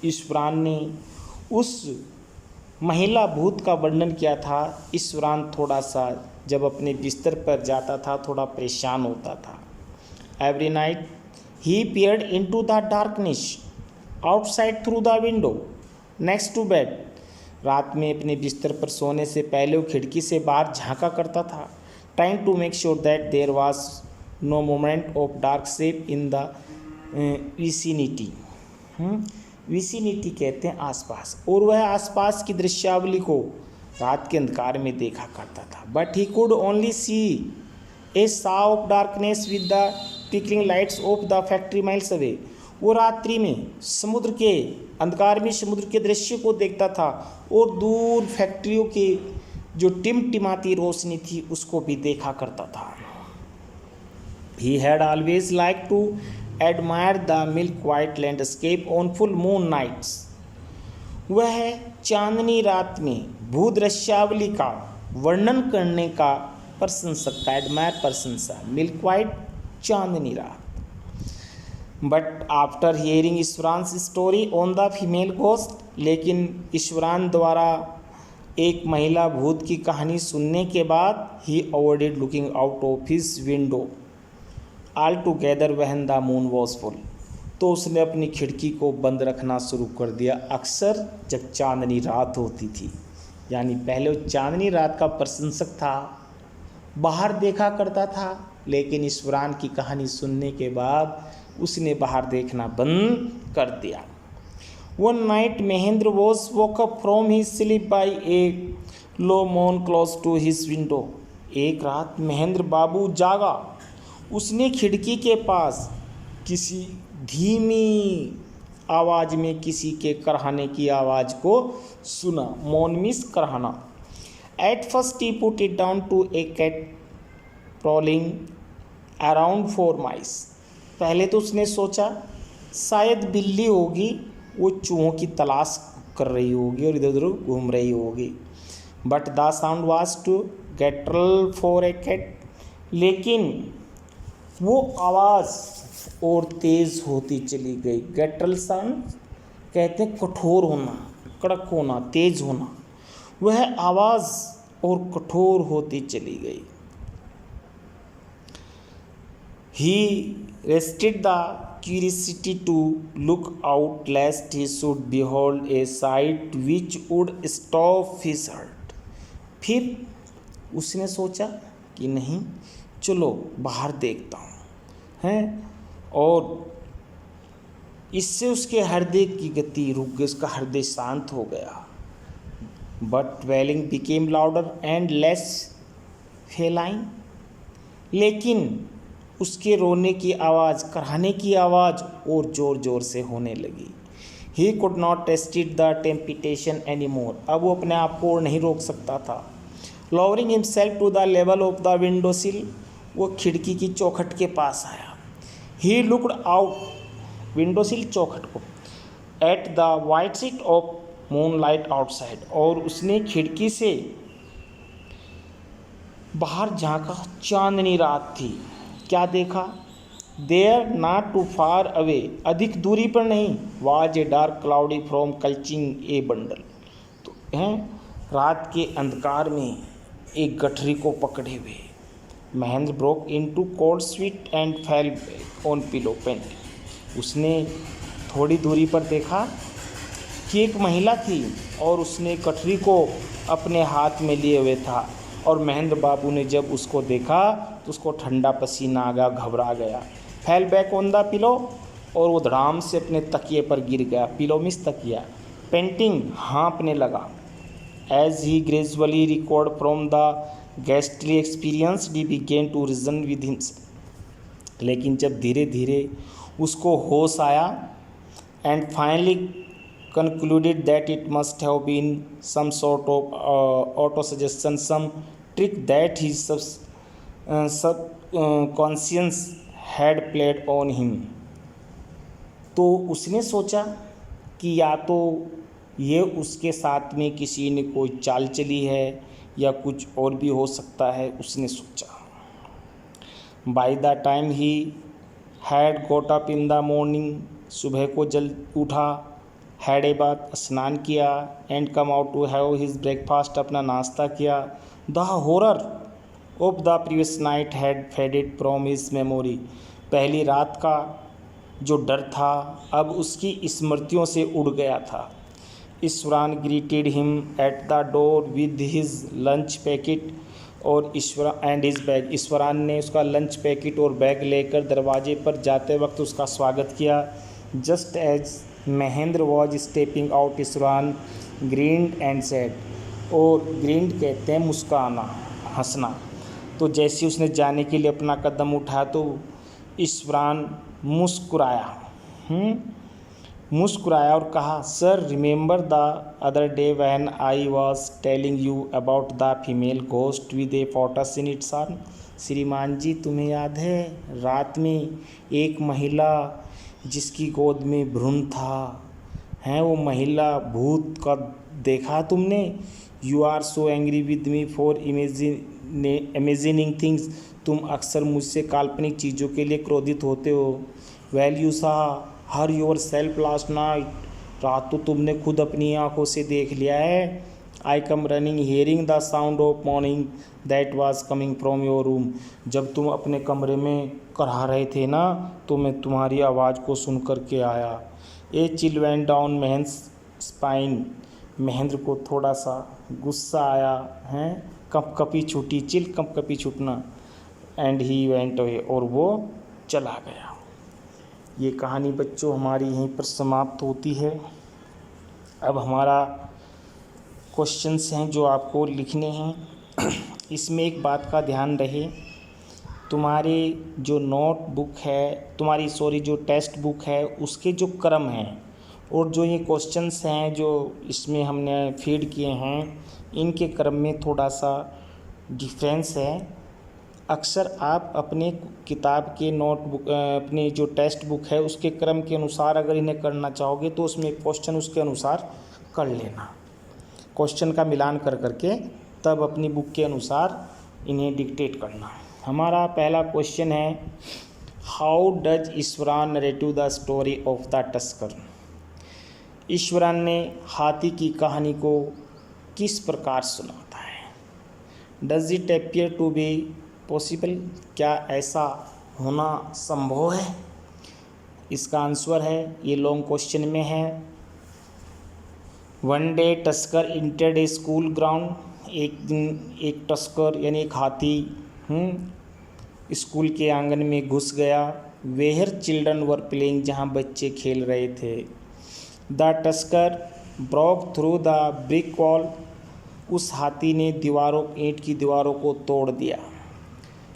ईश्वरान ने उस महिला भूत का वर्णन किया था, ईश्वरान थोड़ा सा जब अपने बिस्तर पर जाता था थोड़ा परेशान होता था। Every night he peered into the darkness outside through the window next to bed, रात में अपने बिस्तर पर सोने से पहले वो खिड़की से बाहर झांका करता था। trying to make sure that there was no moment of dark shape in the vicinity, vicinity कहते हैं आसपास, और वह आसपास की दृश्यावली को रात के अंधकार में देखा करता था। बट ही कुड ओनली सी ए सा of darkness with the tickling lights off the factory miles away, वो रात्रि में समुद्र के अंधकार में समुद्र के दृश्य को देखता था और दूर फैक्ट्रियों के जो टिमटिमाती रोशनी थी उसको भी देखा करता था। He had always liked to admire the milk white landscape on full moon nights, वह चांदनी रात में भूदृश्यावली का वर्णन करने का प्रशंसक था। एडमायर, प्रशंसा। मिल्क वाइट, चांदनी रात। But after hearing Iswaran's story on the female ghost, लेकिन ईश्वरान द्वारा एक महिला भूत की कहानी सुनने के बाद he avoided looking out of his window, altogether when the moon was full. तो उसने अपनी खिड़की को बंद रखना शुरू कर दिया अक्सर जब चांदनी रात होती थी। यानी पहले वो चांदनी रात का प्रशंसक था, बाहर देखा करता था, लेकिन ईश्वरान की कहानी सुनने के बाद उसने बाहर देखना बंद कर दिया। One night Mahendra was woke up from his sleep by a low moan close to his window. एक रात महेंद्र बाबू जागा, उसने खिड़की के पास किसी धीमी आवाज़ में किसी के करहाने की आवाज़ को सुना। मौन मीन्स करहाना। At first he put it down to a cat prowling around 4 miles। पहले तो उसने सोचा शायद बिल्ली होगी, वो चूहों की तलाश कर रही होगी और इधर उधर घूम रही होगी। But the sound was too guttural for a cat. लेकिन वो आवाज़ और तेज़ होती चली गई। गैट्रल साउंड कहते हैं कठोर होना, कड़क होना, तेज होना। वह आवाज़ और कठोर होती चली गई। He resisted the curiosity to look out lest he should behold a sight which would stop his heart. फिर उसने सोचा कि नहीं, चलो बाहर देखता हूँ हैं, और इससे उसके हृदय की गति रुक गई, उसका हृदय शांत हो गया। But wailing became louder and less feline. लेकिन उसके रोने की आवाज़, कराहने की आवाज़ और ज़ोर ज़ोर से होने लगी। He could not restrict the temptation any more. अब वो अपने आप को और नहीं रोक सकता था। Lowering himself to the level of the window sill, वो खिड़की की चौखट के पास आया। ही लुक्ड आउट, विंडो सिल चौखट को, at the white sheet of moon light outside, और उसने खिड़की से बाहर झांका। चांदनी रात थी। क्या देखा? There not too far away, अधिक दूरी पर नहीं, was a dark cloudy from clutching a bundle. तो हैं रात के अंधकार में एक गठरी को पकड़े हुए Mahendra broke into cold sweat and fell on pillow faint. उसने थोड़ी दूरी पर देखा कि एक महिला थी और उसने गठरी को अपने हाथ में लिए हुए था। और महेंद्र बाबू ने जब उसको देखा तो उसको ठंडा पसीना आ गया, घबरा गया। Fell back on the pillow, और वो धड़ाम से अपने तकिए पर गिर गया। पिलो मिस तकिया। पेंटिंग हाँपने लगा। As he gradually recovered from the ghastly experience he began to reason with himself. लेकिन जब धीरे धीरे उसको होश आया and finally concluded that it must have been some sort of auto-suggestion, some trick that his subconscious had played on him। तो उसने सोचा कि या तो ये उसके साथ में किसी ने कोई चाल चली है या कुछ और भी हो सकता है, उसने सोचा। By the time he had got up in the morning, सुबह को जल्द उठा, हैड ए बात, स्नान किया, and come out to have his breakfast, अपना नाश्ता किया। The horror of the previous night had faded from his memory. पहली रात का जो डर था अब उसकी स्मृतियों से उड़ गया था। Iswaran greeted him at the door with his lunch packet और एंड हिज बैग। ईश्वरान ने उसका लंच पैकेट और बैग लेकर दरवाजे पर जाते वक्त उसका स्वागत किया। Just as Mahendra was stepping out, Iswaran grinned and said, और ग्रीन्ड कहते हैं मुस्काना, हंसना। तो जैसे उसने जाने के लिए अपना कदम उठाया तो ईश्वरान मुस्कुराया और कहा, sir remember the other day when I was telling you about the female ghost with A photos in its arm. श्रीमान जी, तुम्हें याद है रात में एक महिला जिसकी गोद में भ्रूण था, हैं वो महिला भूत का देखा तुमने? You are so angry with me for imagining things. तुम अक्सर मुझसे काल्पनिक चीज़ों के लिए क्रोधित होते हो। वेल यू सा हर योर सेल्फ लास्ट नाइट। रात तो तुमने खुद अपनी आंखों से देख लिया है। I come running hearing the sound of moaning that was coming from your room. जब तुम अपने कमरे में करहा रहे थे ना, तो मैं तुम्हारी आवाज़ को सुन कर के आया। A chill went down Mahendra spine. Mahendra को थोड़ा सा गुस्सा आया है, कपकपी छूटी, चिल कपकपी छूटना। एंड ही वेंट अवे, और वो चला गया। ये कहानी बच्चों हमारी यहीं पर समाप्त होती है। अब हमारा क्वेश्चंस हैं जो आपको लिखने हैं। इसमें एक बात का ध्यान रहे, तुम्हारे जो नोटबुक है, जो टेक्स्ट बुक है, उसके जो क्रम हैं और जो ये क्वेश्चंस हैं जो इसमें हमने फीड किए हैं, इनके क्रम में थोड़ा सा डिफरेंस है। अक्सर आप अपने किताब के नोटबुक अपनी जो टेक्स्ट बुक है उसके क्रम के अनुसार अगर इन्हें करना चाहोगे तो उसमें क्वेश्चन उसके अनुसार कर लेना, क्वेश्चन का मिलान कर करके तब अपनी बुक के अनुसार इन्हें डिक्टेट करना। हमारा पहला क्वेश्चन है, how does Iswaran narrative the story of the tusker. Iswaran ने हाथी की कहानी को किस प्रकार सुनाता है। Does it appear to be possible, क्या ऐसा होना संभव है। इसका आंसर है, ये लॉन्ग क्वेश्चन में है। वन डे टस्कर इंटर्ड ए स्कूल ग्राउंड। एक दिन एक टस्कर यानी एक हाथी स्कूल के आंगन में घुस गया। वेयर चिल्ड्रन वर प्लेइंग, जहाँ बच्चे खेल रहे थे। The tusker broke through the brick wall, उस हाथी ने ईंट की दीवारों को तोड़ दिया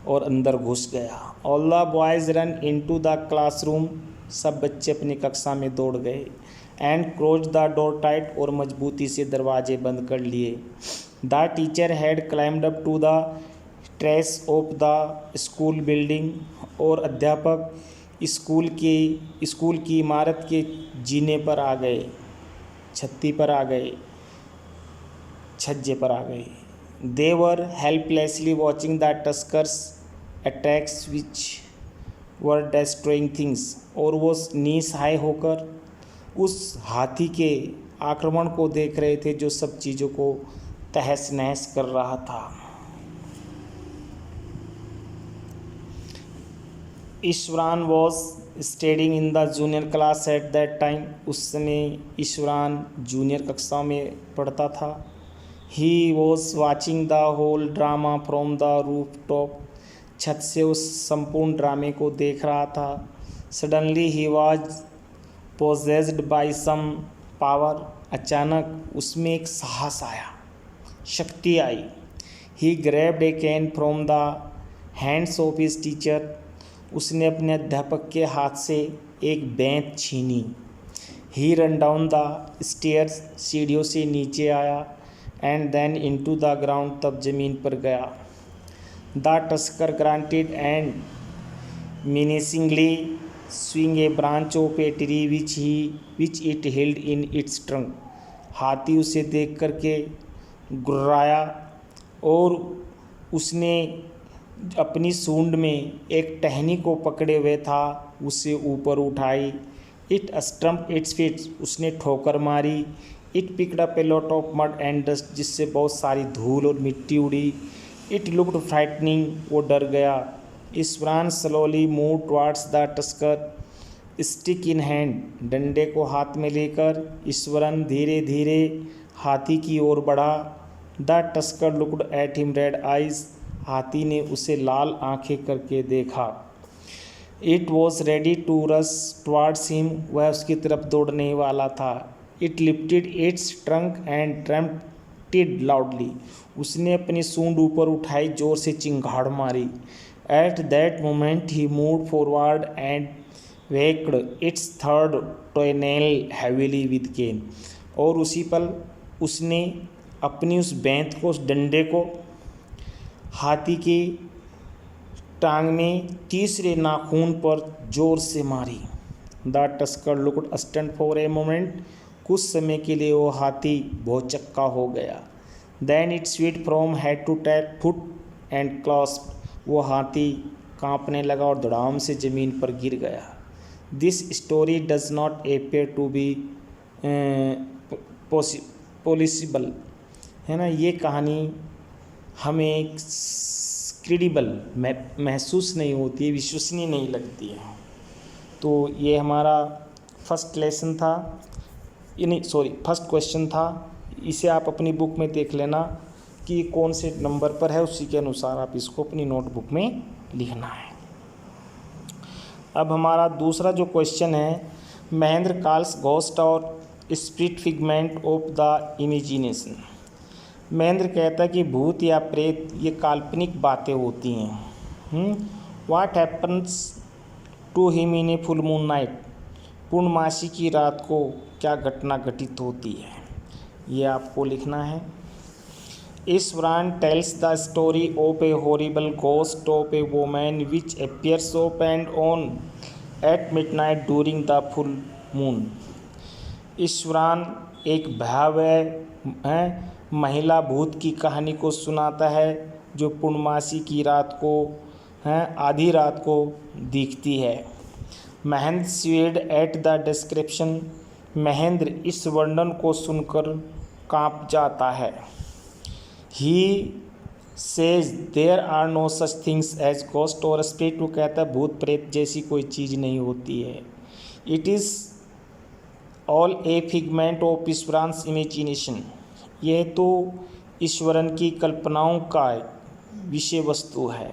और अंदर घुस गया। All the boys run into the classroom, सब बच्चे अपनी कक्षा में दौड़ गए। And close the door tight, और मजबूती से दरवाजे बंद कर लिए। The teacher had climbed up to the terrace of the school building, और अध्यापक स्कूल की इमारत के जीने पर आ गए, छत्ती पर आ गए, छज्जे पर आ गए। They were helplessly watching the tuskers attacks which were destroying things, और वो नीस हाय होकर उस हाथी के आक्रमण को देख रहे थे जो सब चीज़ों को तहस नहस कर रहा था। Iswaran was studying in the junior class at that time, उस समय ईश्वरान जूनियर कक्षा में पढ़ता था। He was watching the whole drama from the rooftop, छत से उस संपूर्ण ड्रामे को देख रहा था। Suddenly he was possessed by some power, अचानक उसमें एक साहस आया, शक्ति आई। He grabbed a can from the hands of his teacher, उसने अपने अध्यापक के हाथ से एक बेंत छीनी। He ran down the stairs, सीढ़ियों से नीचे आया। And then into the ground, तब जमीन पर गया। The tusker grunted and menacingly swing a branch of a tree which it held in its trunk, हाथी उसे देख करके गुर्राया और उसने अपनी सूंड में एक टहनी को पकड़े हुए था, उसे ऊपर उठाई। इट स्टम्प इट्स फीट, उसने ठोकर मारी। It picked up a lot of mud and dust, जिससे बहुत सारी धूल और मिट्टी उड़ी। इट लुक्ड फ्राइटनिंग, वो डर गया। Iswaran slowly move towards the tusker, stick in hand, डंडे को हाथ में लेकर ईश्वरन धीरे धीरे हाथी की ओर बढ़ा। The tusker looked at him red eyes, हाथी ने उसे लाल आंखें करके देखा। It was ready to rush towards him, वह उसकी तरफ दौड़ने वाला था। It lifted its trunk and trumpeted loudly, उसने अपनी सूंड ऊपर उठाई, जोर से चिंगाड़ मारी। At that moment he moved forward and whacked its third toenail heavily with cane, और उसी पल उसने अपनी उस बेंत को, उस डंडे को हाथी की टांग में तीसरे नाखून पर जोर से मारी। The tusker looked stunned for a moment, कुछ समय के लिए वो हाथी भौचक्का हो गया। Then it swayed from head to tail foot and collapsed, वो हाथी कांपने लगा और धड़ाम से ज़मीन पर गिर गया। This story does not appear to be possible, है ना। ये कहानी हमें क्रेडिबल महसूस नहीं होती है, विश्वसनीय नहीं लगती है। तो ये हमारा फर्स्ट लेसन था, ये नहीं सॉरी फर्स्ट क्वेश्चन था। इसे आप अपनी बुक में देख लेना कि कौन से नंबर पर है, उसी के अनुसार आप इसको अपनी नोटबुक में लिखना है। अब हमारा दूसरा जो क्वेश्चन है, महेंद्र कॉल्स घोस्ट और spirit figment of the imagination. Mahendra कहता है कि भूत या प्रेत ये काल्पनिक बातें होती हैं। What happens to him in a full moon night. पूर्णमासी की रात को क्या घटना घटित होती है, ये आपको लिखना है। Iswaran tells the story of a horrible ghost of a woman which appears off and on at midnight during the full moon. Iswaran एक भयावह महिला भूत की कहानी को सुनाता है जो पूर्णमासी की रात को आधी रात को दिखती है। Mahendra swayed at the description. Mahendra इस वर्णन को सुनकर कांप जाता है। He says there are no such things as ghost और स्पिरिट। वो कहता है भूत प्रेत जैसी कोई चीज़ नहीं होती है। It is all a figment of Iswaran's imagination. यह तो ईश्वरन की कल्पनाओं का विषय वस्तु है।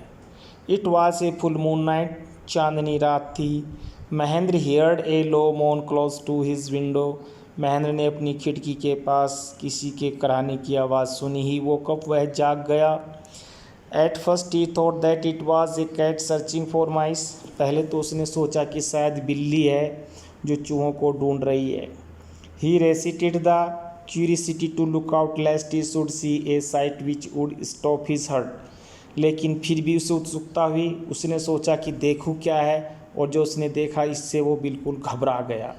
It was a full moon night. चांदनी रात थी। Mahendra heard a low moan close to his window. Mahendra ने अपनी खिड़की के पास किसी के कराने की आवाज़ सुनी। ही वो कब वह जाग गया। At first he thought that it was a cat searching for mice. पहले तो उसने सोचा कि शायद बिल्ली है जो चूहों को ढूंढ रही है। He resisted the curiosity to look out lest he should see a sight which would stop his heart. लेकिन फिर भी उसे उत्सुकता हुई। उसने सोचा कि देखूं क्या है, और जो उसने देखा इससे वो बिल्कुल घबरा गया।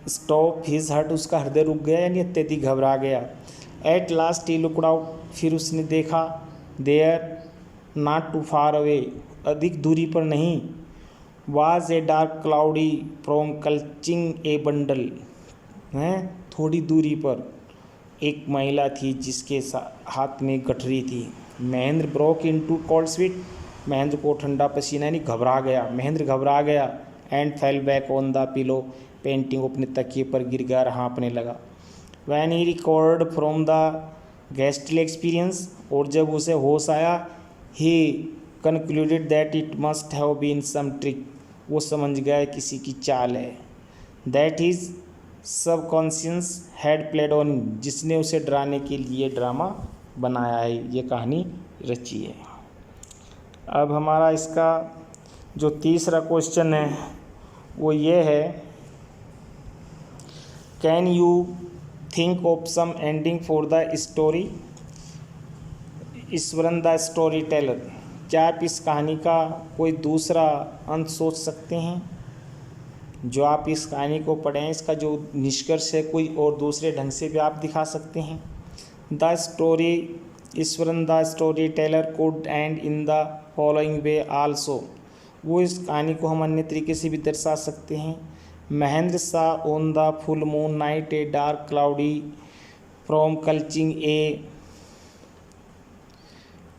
स्टॉप हिज हार्ट, उसका हृदय रुक गया यानी अत्यधिक घबरा गया। At last he looked out, फिर उसने देखा। There not too far away, अधिक दूरी पर नहीं। Was a dark cloudy form clutching a bundle, हैं थोड़ी दूरी पर एक महिला थी जिसके हाथ में गठरी थी। Mahendra broke into cold sweat. Mahendra को ठंडा पसीना यानी घबरा गया। महेंद्र घबरा गया। And fell back on the pillow, panting अपने तकिए पर गिर गया और हाँफने लगा। When he recovered from the ghastly experience, और जब उसे होश आया, he concluded that it must have been some trick. वो समझ गया किसी की चाल है। That is subconscious had played on, जिसने उसे डराने के लिए ड्रामा बनाया है, ये कहानी रची है। अब हमारा इसका जो तीसरा क्वेश्चन है वो ये है, can you think of some ending for the story. Ishwaran the story teller. क्या आप इस कहानी का कोई दूसरा अंत सोच सकते हैं। जो आप इस कहानी को पढ़ें इसका जो निष्कर्ष है कोई और दूसरे ढंग से भी आप दिखा सकते हैं। The story Ishwaran the story teller could and in the following way also. वो इस कहानी को हम अन्य तरीके से भी दर्शा सकते हैं। Mahendra saw on the full moon night a dark cloudy from clutching a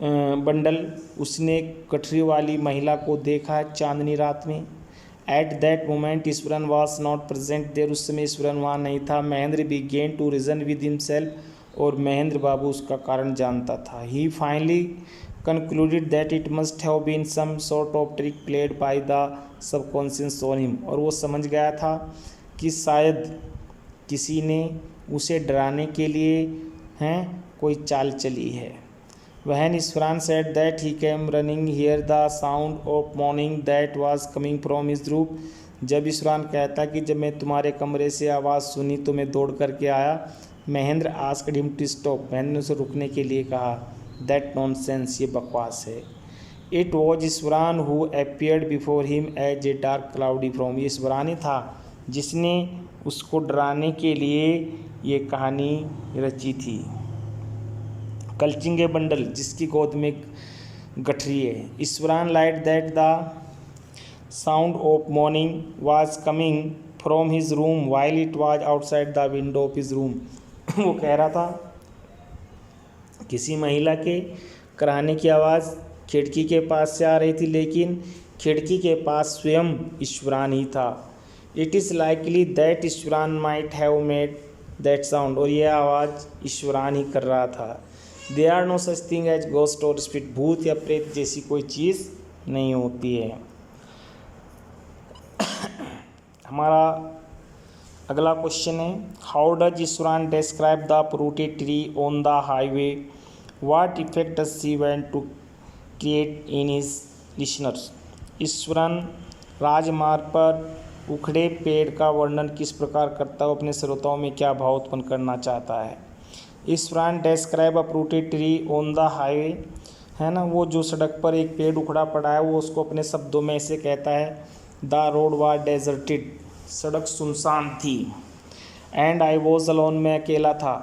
bundle. उसने गठरी वाली महिला को देखा चांदनी रात में। At that moment Iswaran was not present there. उस समय ईश्वरन वहाँ नहीं था। Mahendra began to reason with himself, और महेंद्र बाबू उसका कारण जानता था। He finally concluded that it must have been some sort of trick played by the subconscious on him. और वो समझ गया था कि शायद किसी ने उसे डराने के लिए कोई चाल चली है। When Ishwaran said that he came running, hear the sound of moaning that was coming from his room. जब ईश्वरान कहता कि जब मैं तुम्हारे कमरे से आवाज़ सुनी तो मैं दौड़ करके आया। Mahendra asked him to stop. Mahendra ने उसे रुकने के लिए कहा। That nonsense, ये बकवास है। It was ईश्वरान who appeared before him as a dark cloudy from. ये ईश्वरान ही था जिसने उसको डराने के लिए ये कहानी रची थी। कल्चिंग ए बंडल, जिसकी गोद में गठरी है। Iswaran lied that the sound of moaning was coming from his room while it was outside the window of his room. वो कह रहा था किसी महिला के कराहने की आवाज़ खिड़की के पास से आ रही थी, लेकिन खिड़की के पास स्वयं ईश्वरान ही था। It is likely that Iswaran might have made that sound, और यह आवाज़ ईश्वरान ही कर रहा था। They are no such thing as ghost और स्पिरिट, भूत या प्रेत जैसी कोई चीज़ नहीं होती है। हमारा अगला क्वेश्चन है, how does Iswaran describe the uprooted tree on the highway, what effect does she want to create in his listeners. Iswaran राजमार्ग पर उखड़े पेड़ का वर्णन किस प्रकार करता है, अपने श्रोताओं में क्या भाव उत्पन्न करना चाहता है। Iswaran describe uprooted tree on the highway, है ना, वो जो सड़क पर एक पेड़ उखड़ा पड़ा है वो उसको अपने शब्दों में ऐसे कहता है, द रोड वाज डेजर्टेड, सड़क सुनसान थी, एंड आई वॉज अलोन, मैं अकेला था।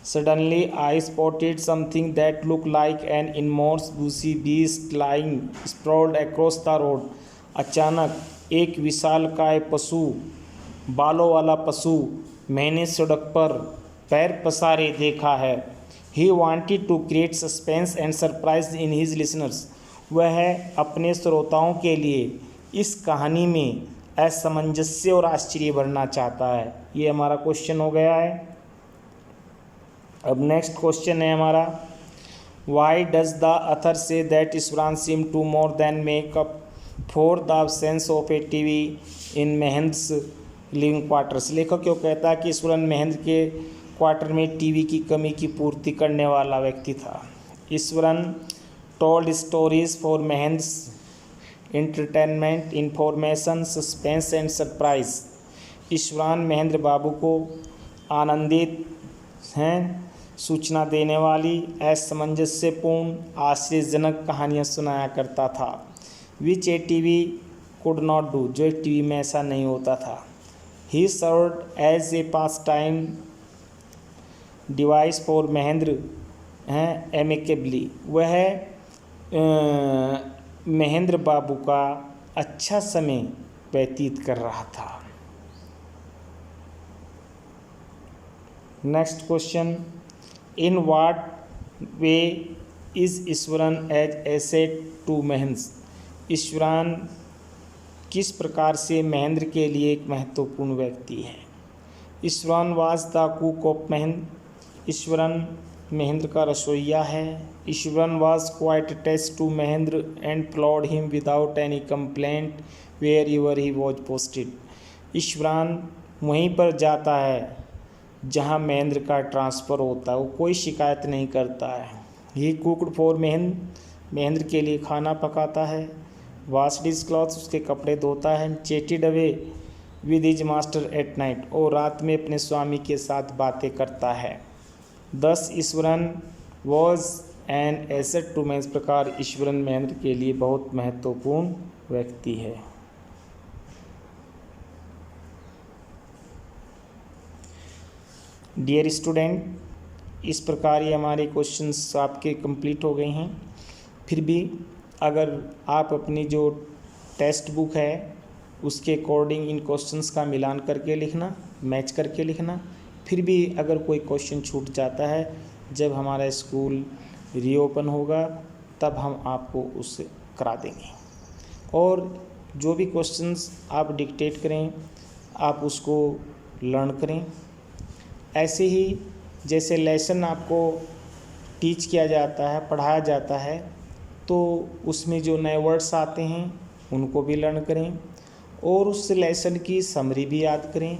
Suddenly I spotted something that look like an enormous bushy beast lying sprawled across the road, अचानक एक विशालकाय पशु, बालों वाला पशु मैंने सड़क पर पैर पसारे देखा है। He wanted to create suspense and surprise in his listeners, वह अपने श्रोताओं के लिए इस कहानी में असमंजस्य और आश्चर्य भरना चाहता है। ये हमारा क्वेश्चन हो गया है। अब नेक्स्ट क्वेश्चन है हमारा, why does the author say that Iswaran seem to more than make up for the absence of a TV in Mahendra's living quarters. लेखक क्यों कहता है कि ईश्वरन महेंद्र के क्वार्टर में टीवी की कमी की पूर्ति करने वाला व्यक्ति था। Iswaran told stories for Mahendra's entertainment, information, suspense and surprise. Iswaran Mahendra babu को आनंदित हैं, सूचना देने वाली, असमंजस्यपूर्ण, आश्चर्यजनक कहानियाँ सुनाया करता था। Which a TV could not do, जो एक टीवी में ऐसा नहीं होता था। He served as a pastime device for Mahendra हैं एमिकेबली, वह महेंद्र बाबू का अच्छा समय व्यतीत कर रहा था। Next question, in what way is Ishwaran as asset to Mahendra. Ishwaran किस प्रकार से महेंद्र के लिए एक महत्वपूर्ण व्यक्ति है। Ishwaran was the cook of Mahendra, Ishwaran Mahendra का रसोइया है। Ishwaran was quite attached to Mahendra and followed him without any complaint wherever he was posted. Ishwaran वहीं पर जाता है जहां महेंद्र का ट्रांसफ़र होता है, वो कोई शिकायत नहीं करता है। ही कुकड फॉर महेंद्र के लिए खाना पकाता है। वाश्ड हिज क्लॉथ्स, उसके कपड़े धोता है। Chatted away with his master at night, और रात में अपने स्वामी के साथ बातें करता है। Thus Ishwaran was an asset to Mahendra, इस प्रकार ईश्वरन महेंद्र के लिए बहुत महत्वपूर्ण व्यक्ति है। डियर स्टूडेंट, इस प्रकार ये हमारे क्वेश्चंस आपके कंप्लीट हो गए हैं। फिर भी अगर आप अपनी जो टेक्स्ट बुक है उसके अकॉर्डिंग इन क्वेश्चंस का मिलान करके लिखना, मैच करके लिखना। फिर भी अगर कोई क्वेश्चन छूट जाता है, जब हमारा स्कूल रीओपन होगा तब हम आपको उससे करा देंगे। और जो भी क्वेश्चंस आप डिक्टेट करें आप उसको लर्न करें। ऐसे ही जैसे लेसन आपको टीच किया जाता है, पढ़ाया जाता है, तो उसमें जो नए वर्ड्स आते हैं उनको भी लर्न करें और उस लेसन की समरी भी याद करें।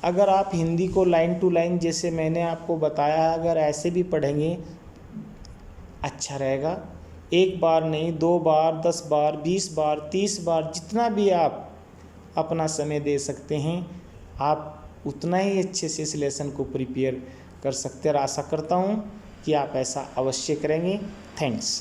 अगर आप हिंदी को लाइन टू लाइन जैसे मैंने आपको बताया, अगर ऐसे भी पढ़ेंगे अच्छा रहेगा। एक बार नहीं, 2 बार, 10 बार, 20 बार, 30 बार, जितना भी आप अपना समय दे सकते हैं, आप उतना ही अच्छे से इस लेसन को प्रिपेयर कर सकते हैं। और आशा करता हूँ कि आप ऐसा अवश्य करेंगे। थैंक्स।